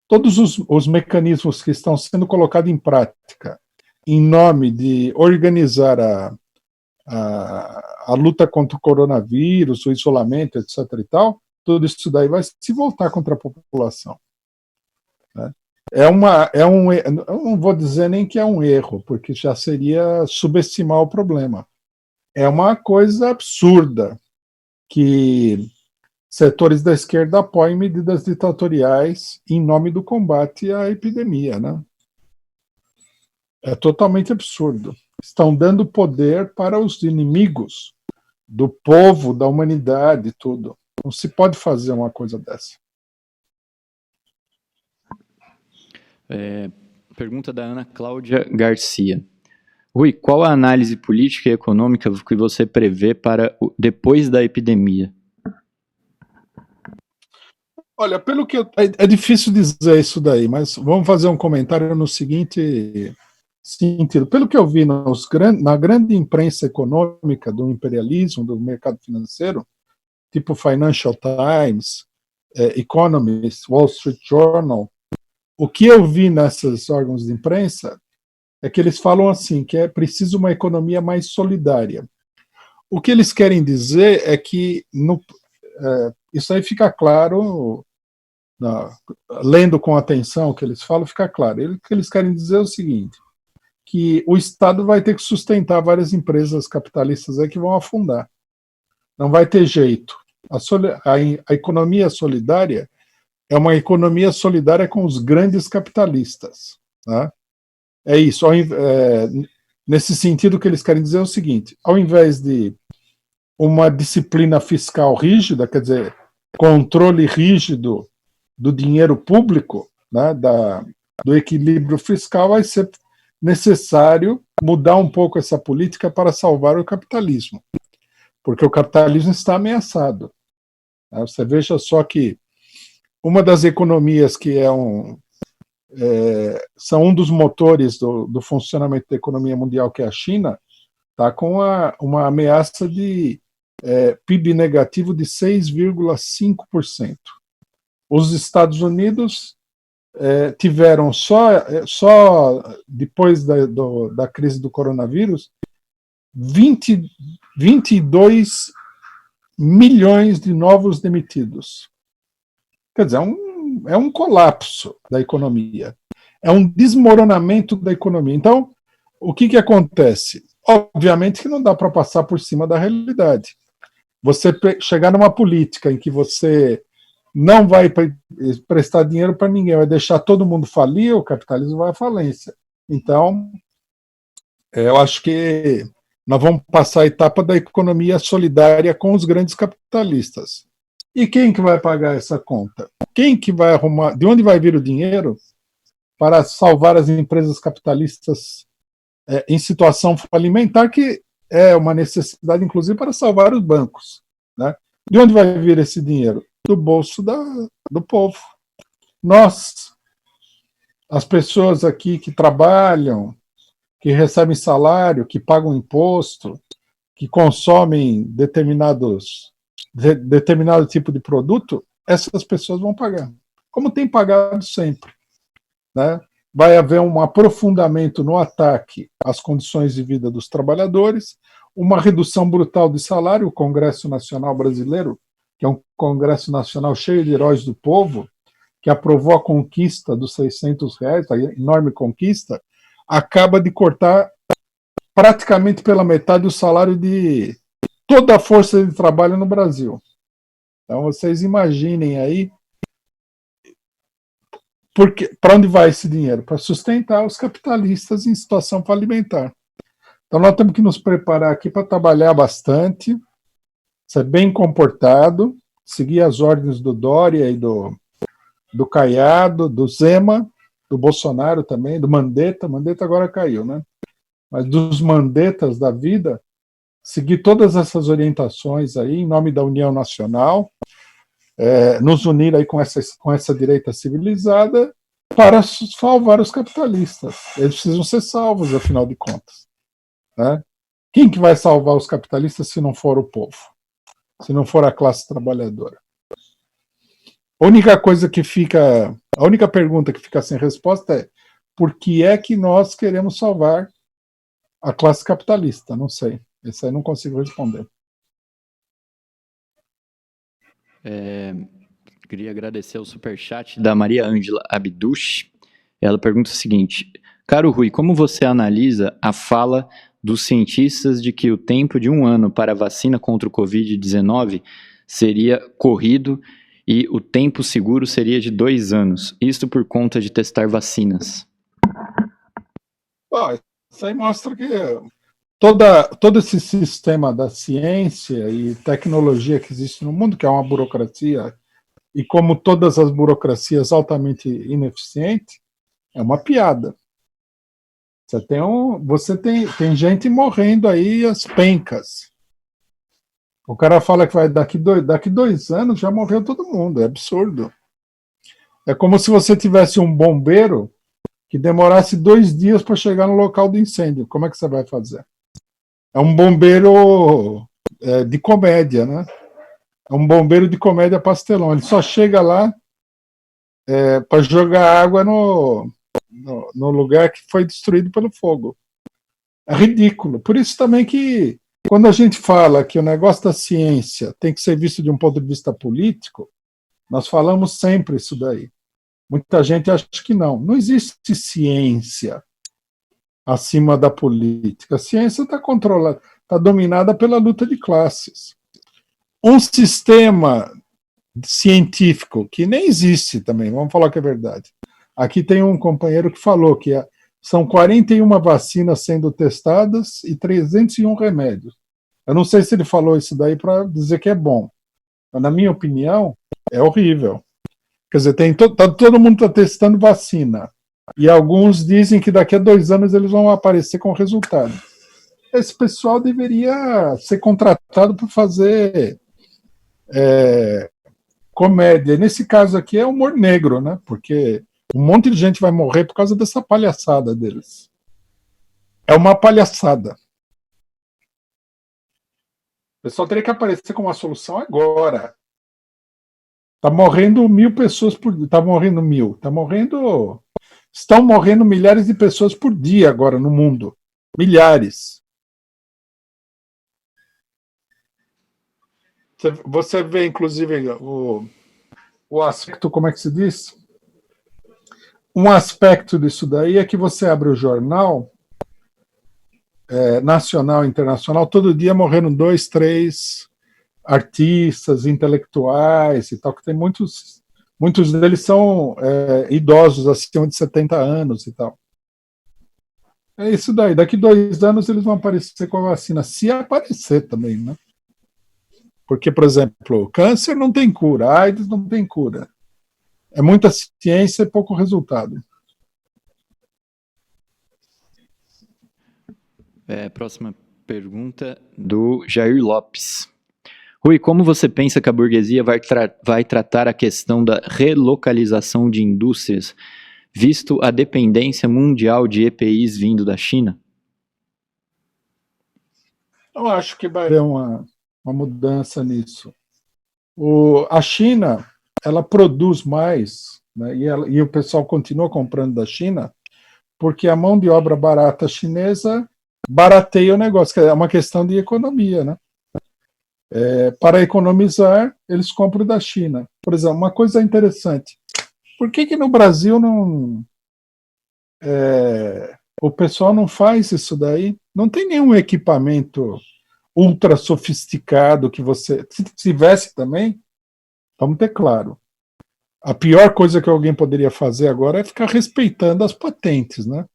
Todos os mecanismos que estão sendo colocados em prática em nome de organizar a luta contra o coronavírus, o isolamento, etc. e tal, tudo isso daí vai se voltar contra a população. Né? Eu não vou dizer nem que é um erro, porque já seria subestimar o problema. É uma coisa absurda que setores da esquerda apoiem medidas ditatoriais em nome do combate à epidemia, né? É totalmente absurdo. Estão dando poder para os inimigos do povo, da humanidade, tudo. Não se pode fazer uma coisa dessa. Pergunta da Ana Cláudia Garcia. Rui, qual a análise política e econômica que você prevê para depois da epidemia? Olha, pelo que é difícil dizer isso daí, mas vamos fazer um comentário no seguinte sentido. Pelo que eu vi na grande imprensa econômica do imperialismo, do mercado financeiro, tipo Financial Times, Economist, Wall Street Journal, o que eu vi nesses órgãos de imprensa é que eles falam assim, que é preciso uma economia mais solidária. O que eles querem dizer é que isso aí fica claro, lendo com atenção o que eles falam, fica claro. O que eles querem dizer é o seguinte, que o Estado vai ter que sustentar várias empresas capitalistas aí que vão afundar. Não vai ter jeito. A economia solidária é uma economia solidária com os grandes capitalistas. Tá? É isso. Nesse sentido, o que eles querem dizer é o seguinte, ao invés de uma disciplina fiscal rígida, quer dizer, controle rígido do dinheiro público, né, do equilíbrio fiscal, vai ser necessário mudar um pouco essa política para salvar o capitalismo, porque o capitalismo está ameaçado. Você veja só que uma das economias que são um dos motores do funcionamento da economia mundial, que é a China, está com uma ameaça de PIB negativo de 6,5%. Os Estados Unidos tiveram só depois da crise do coronavírus 22 milhões de novos demitidos. Quer dizer, é um colapso da economia, é um desmoronamento da economia. Então, o que acontece? Obviamente que não dá para passar por cima da realidade. Você chegar numa política em que você não vai prestar dinheiro para ninguém, vai deixar todo mundo falir, o capitalismo vai à falência. Então, eu acho que nós vamos passar a etapa da economia solidária com os grandes capitalistas. E quem que vai pagar essa conta? Quem que vai arrumar? De onde vai vir o dinheiro para salvar as empresas capitalistas em situação falimentar, que é uma necessidade, inclusive, para salvar os bancos? Né? De onde vai vir esse dinheiro? Do bolso do povo. Nós, as pessoas aqui que trabalham, que recebem salário, que pagam imposto, que consomem determinado tipo de produto, essas pessoas vão pagar, como tem pagado sempre. Né? Vai haver um aprofundamento no ataque às condições de vida dos trabalhadores, uma redução brutal de salário. O Congresso Nacional Brasileiro, que é um Congresso Nacional cheio de heróis do povo, que aprovou a conquista dos R$600, a enorme conquista, acaba de cortar praticamente pela metade o salário de toda a força de trabalho no Brasil. Então, vocês imaginem aí para onde vai esse dinheiro? Para sustentar os capitalistas em situação falimentar. Então, nós temos que nos preparar aqui para trabalhar bastante, ser bem comportado, seguir as ordens do Dória e do Caiado, do Zema, do Bolsonaro também, do Mandetta. Mandetta agora caiu, né? Mas dos mandetas da vida, seguir todas essas orientações aí em nome da União Nacional, nos unir aí com essa direita civilizada para salvar os capitalistas. Eles precisam ser salvos, afinal de contas. Né? Quem que vai salvar os capitalistas se não for o povo? Se não for a classe trabalhadora? A única pergunta que fica sem resposta é: por que é que nós queremos salvar a classe capitalista? Não sei. Esse aí não consigo responder. Queria agradecer o superchat da Maria Ângela Abduch. Ela pergunta o seguinte: caro Rui, como você analisa a fala dos cientistas de que o tempo de 1 ano para a vacina contra o Covid-19 seria corrido e o tempo seguro seria de 2 anos? Isto por conta de testar vacinas. Bom, isso aí mostra que todo esse sistema da ciência e tecnologia que existe no mundo, que é uma burocracia, e como todas as burocracias altamente ineficientes, é uma piada. Você tem gente morrendo aí às pencas. O cara fala que vai daqui 2 anos já morreu todo mundo, é absurdo. É como se você tivesse um bombeiro que demorasse 2 dias para chegar no local do incêndio. Como é que você vai fazer? É um bombeiro de comédia, né? É um bombeiro de comédia pastelão. Ele só chega lá para jogar água no lugar que foi destruído pelo fogo. É ridículo. Por isso também que, quando a gente fala que o negócio da ciência tem que ser visto de um ponto de vista político, nós falamos sempre isso daí. Muita gente acha que não. Não existe ciência acima da política. A ciência está controlada, está dominada pela luta de classes. Um sistema científico que nem existe também, vamos falar que é verdade. Aqui tem um companheiro que falou que são 41 vacinas sendo testadas e 301 remédios. Eu não sei se ele falou isso daí para dizer que é bom, mas na minha opinião é horrível. Quer dizer, todo mundo está testando vacina e alguns dizem que daqui a 2 anos eles vão aparecer com resultado. Esse pessoal deveria ser contratado para fazer comédia. Nesse caso aqui é humor negro, né? Porque um monte de gente vai morrer por causa dessa palhaçada deles. É uma palhaçada. O pessoal teria que aparecer com uma solução agora. Tá morrendo 1.000 pessoas por dia. Tá morrendo 1.000. Estão morrendo milhares de pessoas por dia agora no mundo. Milhares. Você vê, inclusive, o aspecto, como é que se diz? Um aspecto disso daí é que você abre o jornal nacional e internacional, todo dia morrendo 2, 3 artistas, intelectuais e tal, que tem muitos deles são idosos, acima de 70 anos e tal. É isso daí. Daqui 2 anos eles vão aparecer com a vacina, se aparecer também, né? Porque, por exemplo, câncer não tem cura, AIDS não tem cura. É muita ciência e pouco resultado. Próxima pergunta do Jair Lopes. Rui, como você pensa que a burguesia vai tratar a questão da relocalização de indústrias, visto a dependência mundial de EPIs vindo da China? Eu acho que vai haver uma mudança nisso. A China, ela produz mais, né, e o pessoal continua comprando da China, porque a mão de obra barata chinesa barateia o negócio, que é uma questão de economia, né? Para economizar, eles compram da China. Por exemplo, uma coisa interessante, por que no Brasil o pessoal não faz isso daí? Não tem nenhum equipamento ultra sofisticado que se tivesse também, vamos ter claro. A pior coisa que alguém poderia fazer agora é ficar respeitando as patentes, né?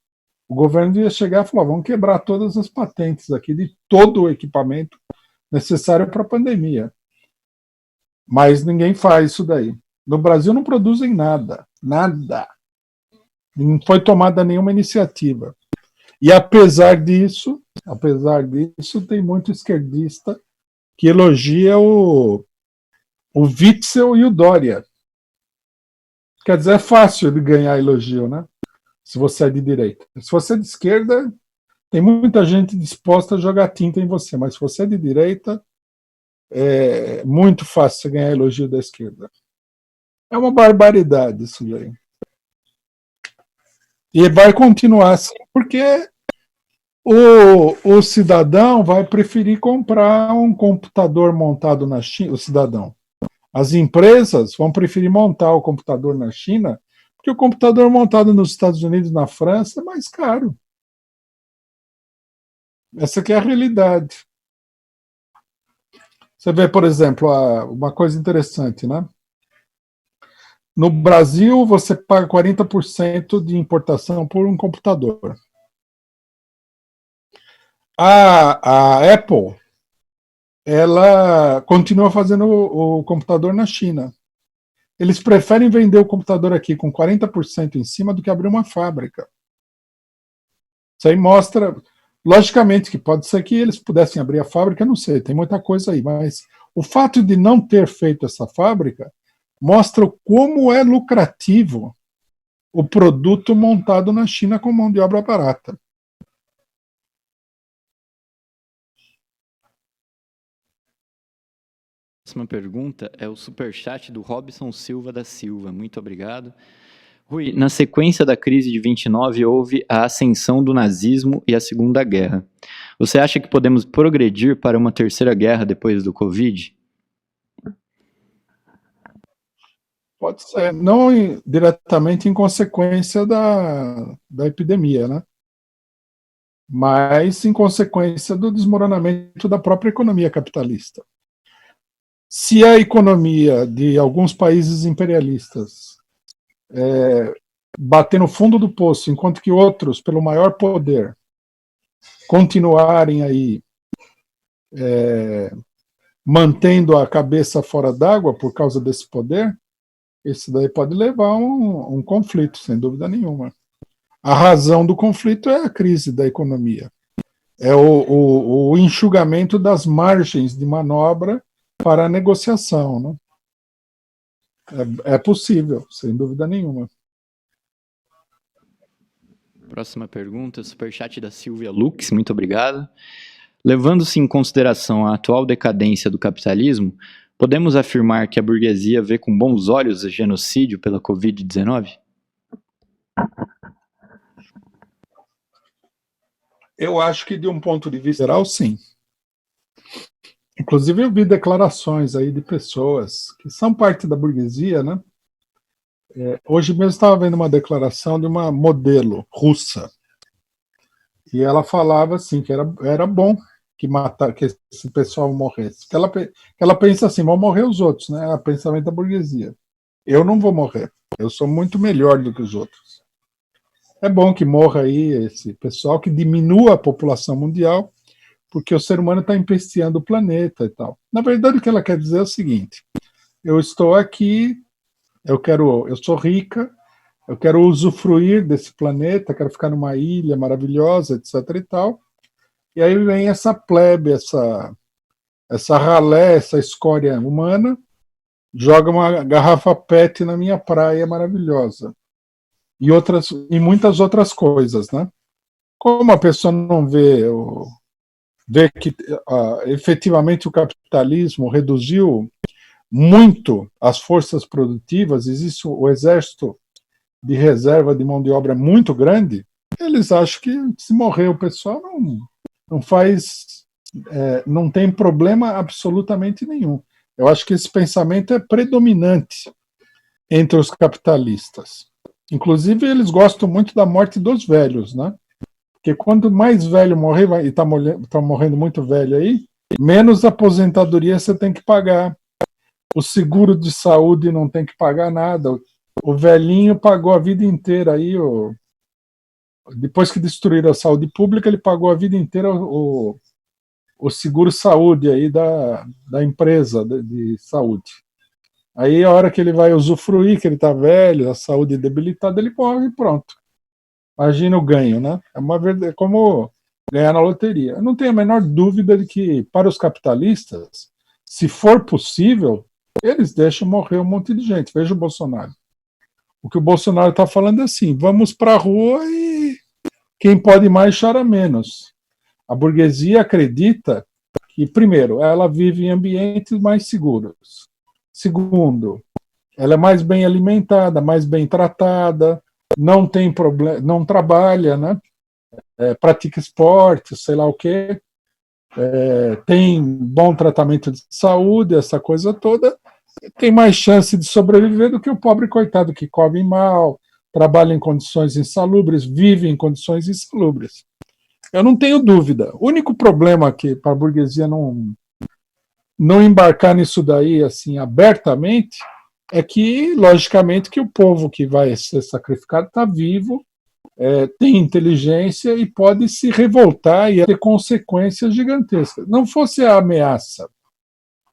O governo ia chegar e falar: vamos quebrar todas as patentes aqui de todo o equipamento necessário para a pandemia. Mas ninguém faz isso daí. No Brasil não produzem nada. Não foi tomada nenhuma iniciativa. E apesar disso, tem muito esquerdista que elogia o Witzel e o Dória. Quer dizer, é fácil de ganhar elogio, né? Se você é de direita. Se você é de esquerda, tem muita gente disposta a jogar tinta em você, mas se você é de direita, é muito fácil você ganhar elogio da esquerda. É uma barbaridade isso aí. E vai continuar assim, porque o cidadão vai preferir comprar um computador montado na China, o cidadão. As empresas vão preferir montar o computador na China, porque o computador montado nos Estados Unidos e na França é mais caro. Essa aqui é a realidade. Você vê, por exemplo, uma coisa interessante, né? No Brasil, você paga 40% de importação por um computador. A Apple, ela continua fazendo o computador na China. Eles preferem vender o computador aqui com 40% em cima do que abrir uma fábrica. Isso aí mostra, logicamente, que pode ser que eles pudessem abrir a fábrica, não sei, tem muita coisa aí, mas o fato de não ter feito essa fábrica mostra como é lucrativo o produto montado na China com mão de obra barata. Próxima pergunta é o superchat do Robson Silva da Silva. Muito obrigado. Rui, na sequência da crise de 29 houve a ascensão do nazismo e a Segunda Guerra. Você acha que podemos progredir para uma terceira guerra depois do Covid? Pode ser, não diretamente em consequência da epidemia, né? Mas em consequência do desmoronamento da própria economia capitalista. Se a economia de alguns países imperialistas bater no fundo do poço, enquanto que outros, pelo maior poder, continuarem aí mantendo a cabeça fora d'água por causa desse poder, isso daí pode levar a um conflito, sem dúvida nenhuma. A razão do conflito é a crise da economia. É o enxugamento das margens de manobra para a negociação. Né? É possível, sem dúvida nenhuma. Próxima pergunta, superchat da Silvia Lux, muito obrigado. Levando-se em consideração a atual decadência do capitalismo, podemos afirmar que a burguesia vê com bons olhos o genocídio pela Covid-19? Eu acho que, de um ponto de vista geral, sim. Inclusive, eu vi declarações aí de pessoas que são parte da burguesia, né? Hoje mesmo estava vendo uma declaração de uma modelo russa. E ela falava assim, que era bom que esse pessoal morresse. Ela pensa assim, vão morrer os outros, né? É o pensamento da burguesia. Eu não vou morrer. Eu sou muito melhor do que os outros. É bom que morra aí esse pessoal, que diminua a população mundial, porque o ser humano está empesteando o planeta e tal. Na verdade, o que ela quer dizer é o seguinte: eu estou aqui, eu sou rica, eu quero usufruir desse planeta, quero ficar numa ilha maravilhosa, etc. e tal. E aí vem essa plebe, essa ralé, essa escória humana, joga uma garrafa PET na minha praia maravilhosa. E muitas outras coisas, né? Como a pessoa não vê que efetivamente o capitalismo reduziu muito as forças produtivas, existe o exército de reserva de mão de obra muito grande, eles acham que se morrer o pessoal não faz, não tem problema absolutamente nenhum. Eu acho que esse pensamento é predominante entre os capitalistas. Inclusive, eles gostam muito da morte dos velhos, né? Porque quanto mais velho morrer, e está morrendo muito velho aí, menos aposentadoria você tem que pagar. O seguro de saúde não tem que pagar nada. O velhinho pagou a vida inteira aí, depois que destruíram a saúde pública, ele pagou a vida inteira o seguro-saúde aí da empresa de saúde. Aí a hora que ele vai usufruir, que ele está velho, a saúde debilitada, ele morre e pronto. Imagina o ganho, né? É como ganhar na loteria. Eu não tenho a menor dúvida de que, para os capitalistas, se for possível, eles deixam morrer um monte de gente. Veja o Bolsonaro. O que o Bolsonaro está falando é assim: vamos para a rua e quem pode mais chora menos. A burguesia acredita que, primeiro, ela vive em ambientes mais seguros. Segundo, ela é mais bem alimentada, mais bem tratada, não tem problema, não trabalha, né? Pratica esporte, sei lá o quê, tem bom tratamento de saúde, essa coisa toda, tem mais chance de sobreviver do que o pobre coitado que come mal, trabalha em condições insalubres, vive em condições insalubres. Eu não tenho dúvida. O único problema que para a burguesia não embarcar nisso daí assim abertamente é que, logicamente, que o povo que vai ser sacrificado está vivo, tem inteligência e pode se revoltar e ter consequências gigantescas. Não fosse a ameaça,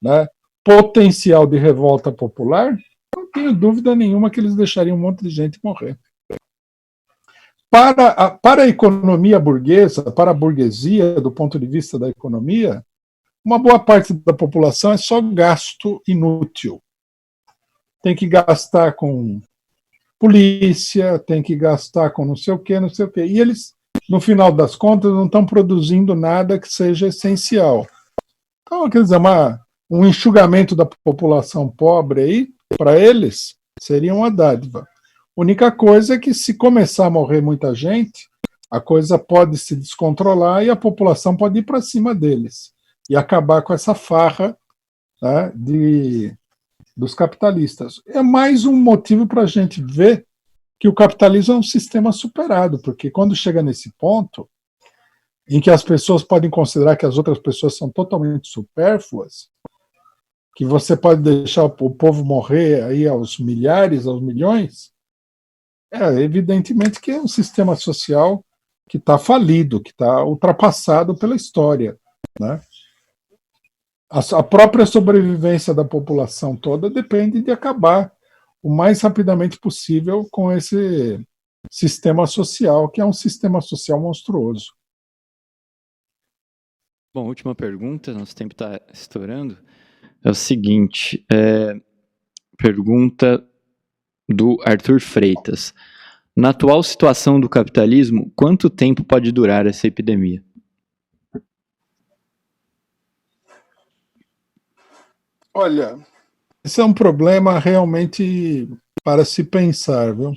né, potencial de revolta popular, não tenho dúvida nenhuma que eles deixariam um monte de gente morrer. Para a economia burguesa, para a burguesia, do ponto de vista da economia, uma boa parte da população é só gasto inútil. Tem que gastar com polícia, tem que gastar com não sei o quê, não sei o quê. E eles, no final das contas, não estão produzindo nada que seja essencial. Então, quer dizer, um enxugamento da população pobre aí, para eles, seria uma dádiva. A única coisa é que, se começar a morrer muita gente, a coisa pode se descontrolar e a população pode ir para cima deles e acabar com essa farra, né, dos capitalistas. É mais um motivo para a gente ver que o capitalismo é um sistema superado, porque quando chega nesse ponto, em que as pessoas podem considerar que as outras pessoas são totalmente supérfluas, que você pode deixar o povo morrer aí aos milhares, aos milhões, evidentemente que é um sistema social que está falido, que está ultrapassado pela história, né? A própria sobrevivência da população toda depende de acabar o mais rapidamente possível com esse sistema social, que é um sistema social monstruoso. Bom, última pergunta, nosso tempo está estourando. É o seguinte, pergunta do Arthur Freitas. Na atual situação do capitalismo, quanto tempo pode durar essa epidemia? Olha, esse é um problema realmente para se pensar, viu?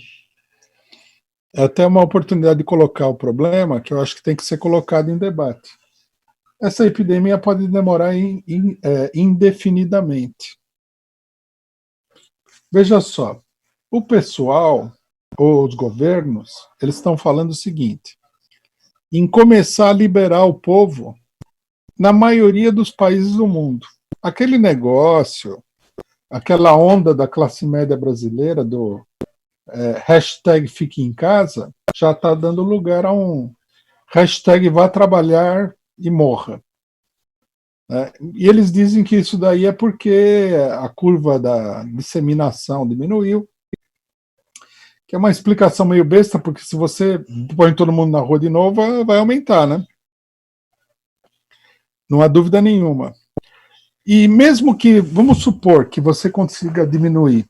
É até uma oportunidade de colocar o problema que eu acho que tem que ser colocado em debate. Essa epidemia pode demorar indefinidamente. Veja só, o pessoal, ou os governos, eles estão falando o seguinte: em começar a liberar o povo na maioria dos países do mundo. Aquele negócio, aquela onda da classe média brasileira do hashtag fique em casa, já está dando lugar a um hashtag vá trabalhar e morra. E eles dizem que isso daí é porque a curva da disseminação diminuiu, que é uma explicação meio besta, porque se você põe todo mundo na rua de novo, vai aumentar, né? Não há dúvida nenhuma. E mesmo que, vamos supor que você consiga diminuir,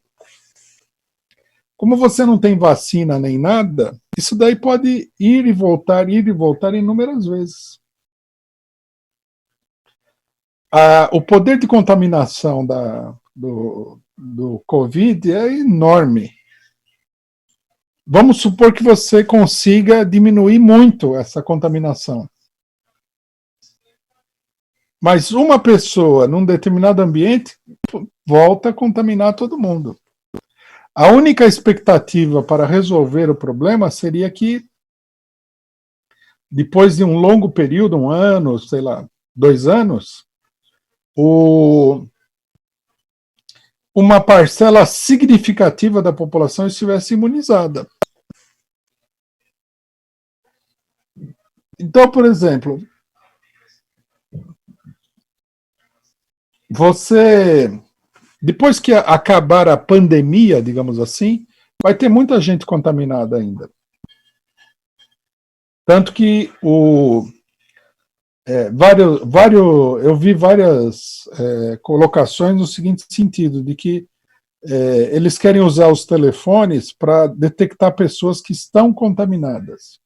como você não tem vacina nem nada, isso daí pode ir e voltar inúmeras vezes. O poder de contaminação do Covid é enorme. Vamos supor que você consiga diminuir muito essa contaminação. Mas uma pessoa num determinado ambiente volta a contaminar todo mundo. A única expectativa para resolver o problema seria que, depois de um longo período, 1 ano, sei lá, 2 anos, uma parcela significativa da população estivesse imunizada. Então, por exemplo, depois que acabar a pandemia, digamos assim, vai ter muita gente contaminada ainda. Tanto que eu vi várias colocações no seguinte sentido, de que eles querem usar os telefones para detectar pessoas que estão contaminadas.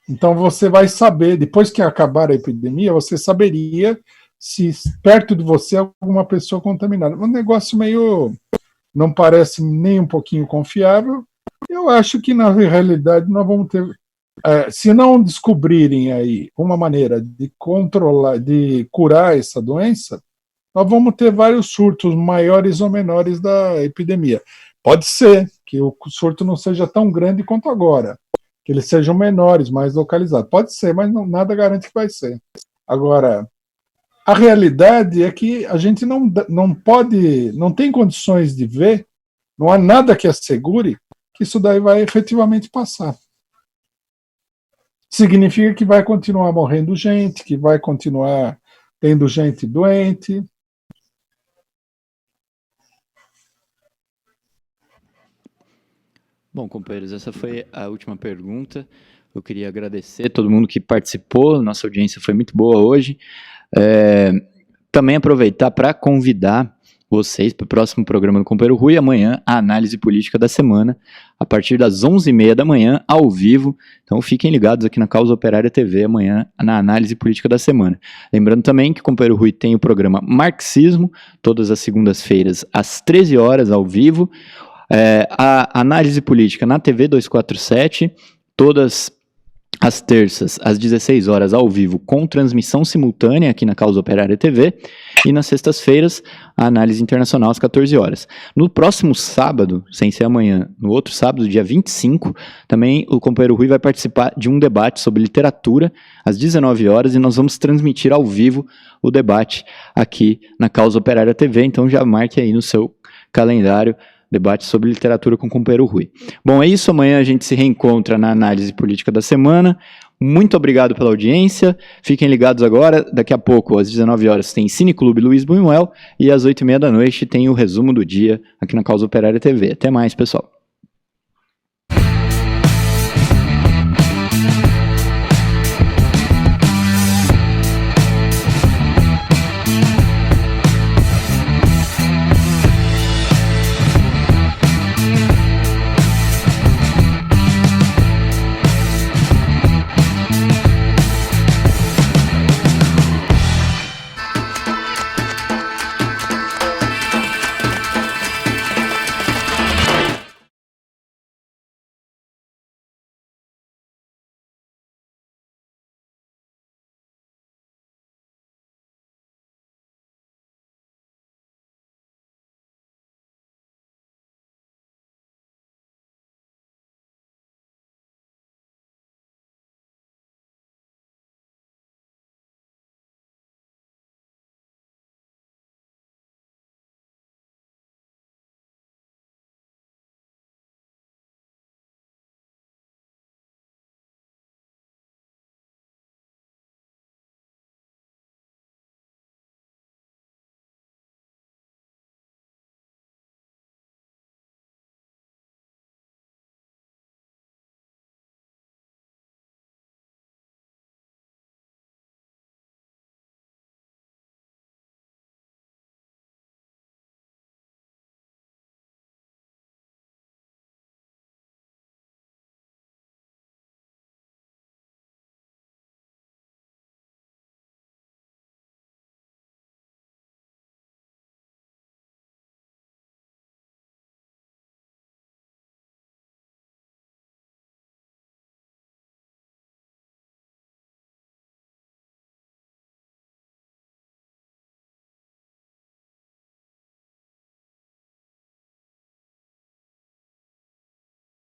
Então você vai saber, depois que acabar a epidemia, você saberia se perto de você alguma pessoa contaminada. Um negócio meio, não parece nem um pouquinho confiável. Eu acho que na realidade nós vamos ter, se não descobrirem aí uma maneira de controlar, de curar essa doença, nós vamos ter vários surtos maiores ou menores da epidemia. Pode ser que o surto não seja tão grande quanto agora, que eles sejam menores, mais localizados. Pode ser, mas nada garante que vai ser. Agora, a realidade é que a gente não pode, não tem condições de ver, não há nada que assegure que isso daí vai efetivamente passar. Significa que vai continuar morrendo gente, que vai continuar tendo gente doente. Bom, companheiros, essa foi a última pergunta. Eu queria agradecer a todo mundo que participou, nossa audiência foi muito boa hoje. Também aproveitar para convidar vocês para o próximo programa do Companheiro Rui, amanhã, a análise política da semana, a partir das 11h30 da manhã, ao vivo. Então fiquem ligados aqui na Causa Operária TV, amanhã, na análise política da semana. Lembrando também que o Companheiro Rui tem o programa Marxismo, todas as segundas-feiras, às 13 horas, ao vivo. A análise política na TV 247, todas às terças, às 16 horas, ao vivo, com transmissão simultânea aqui na Causa Operária TV, e nas sextas-feiras, a análise internacional às 14 horas. No próximo sábado, sem ser amanhã, no outro sábado, dia 25, também o companheiro Rui vai participar de um debate sobre literatura, às 19 horas, e nós vamos transmitir ao vivo o debate aqui na Causa Operária TV, então já marque aí no seu calendário, debate sobre literatura com o companheiro Rui. Bom, é isso. Amanhã a gente se reencontra na análise política da semana. Muito obrigado pela audiência. Fiquem ligados agora. Daqui a pouco, às 19 horas, tem Cineclube Luiz Buñuel e às 20h30 da noite tem o resumo do dia aqui na Causa Operária TV. Até mais, pessoal.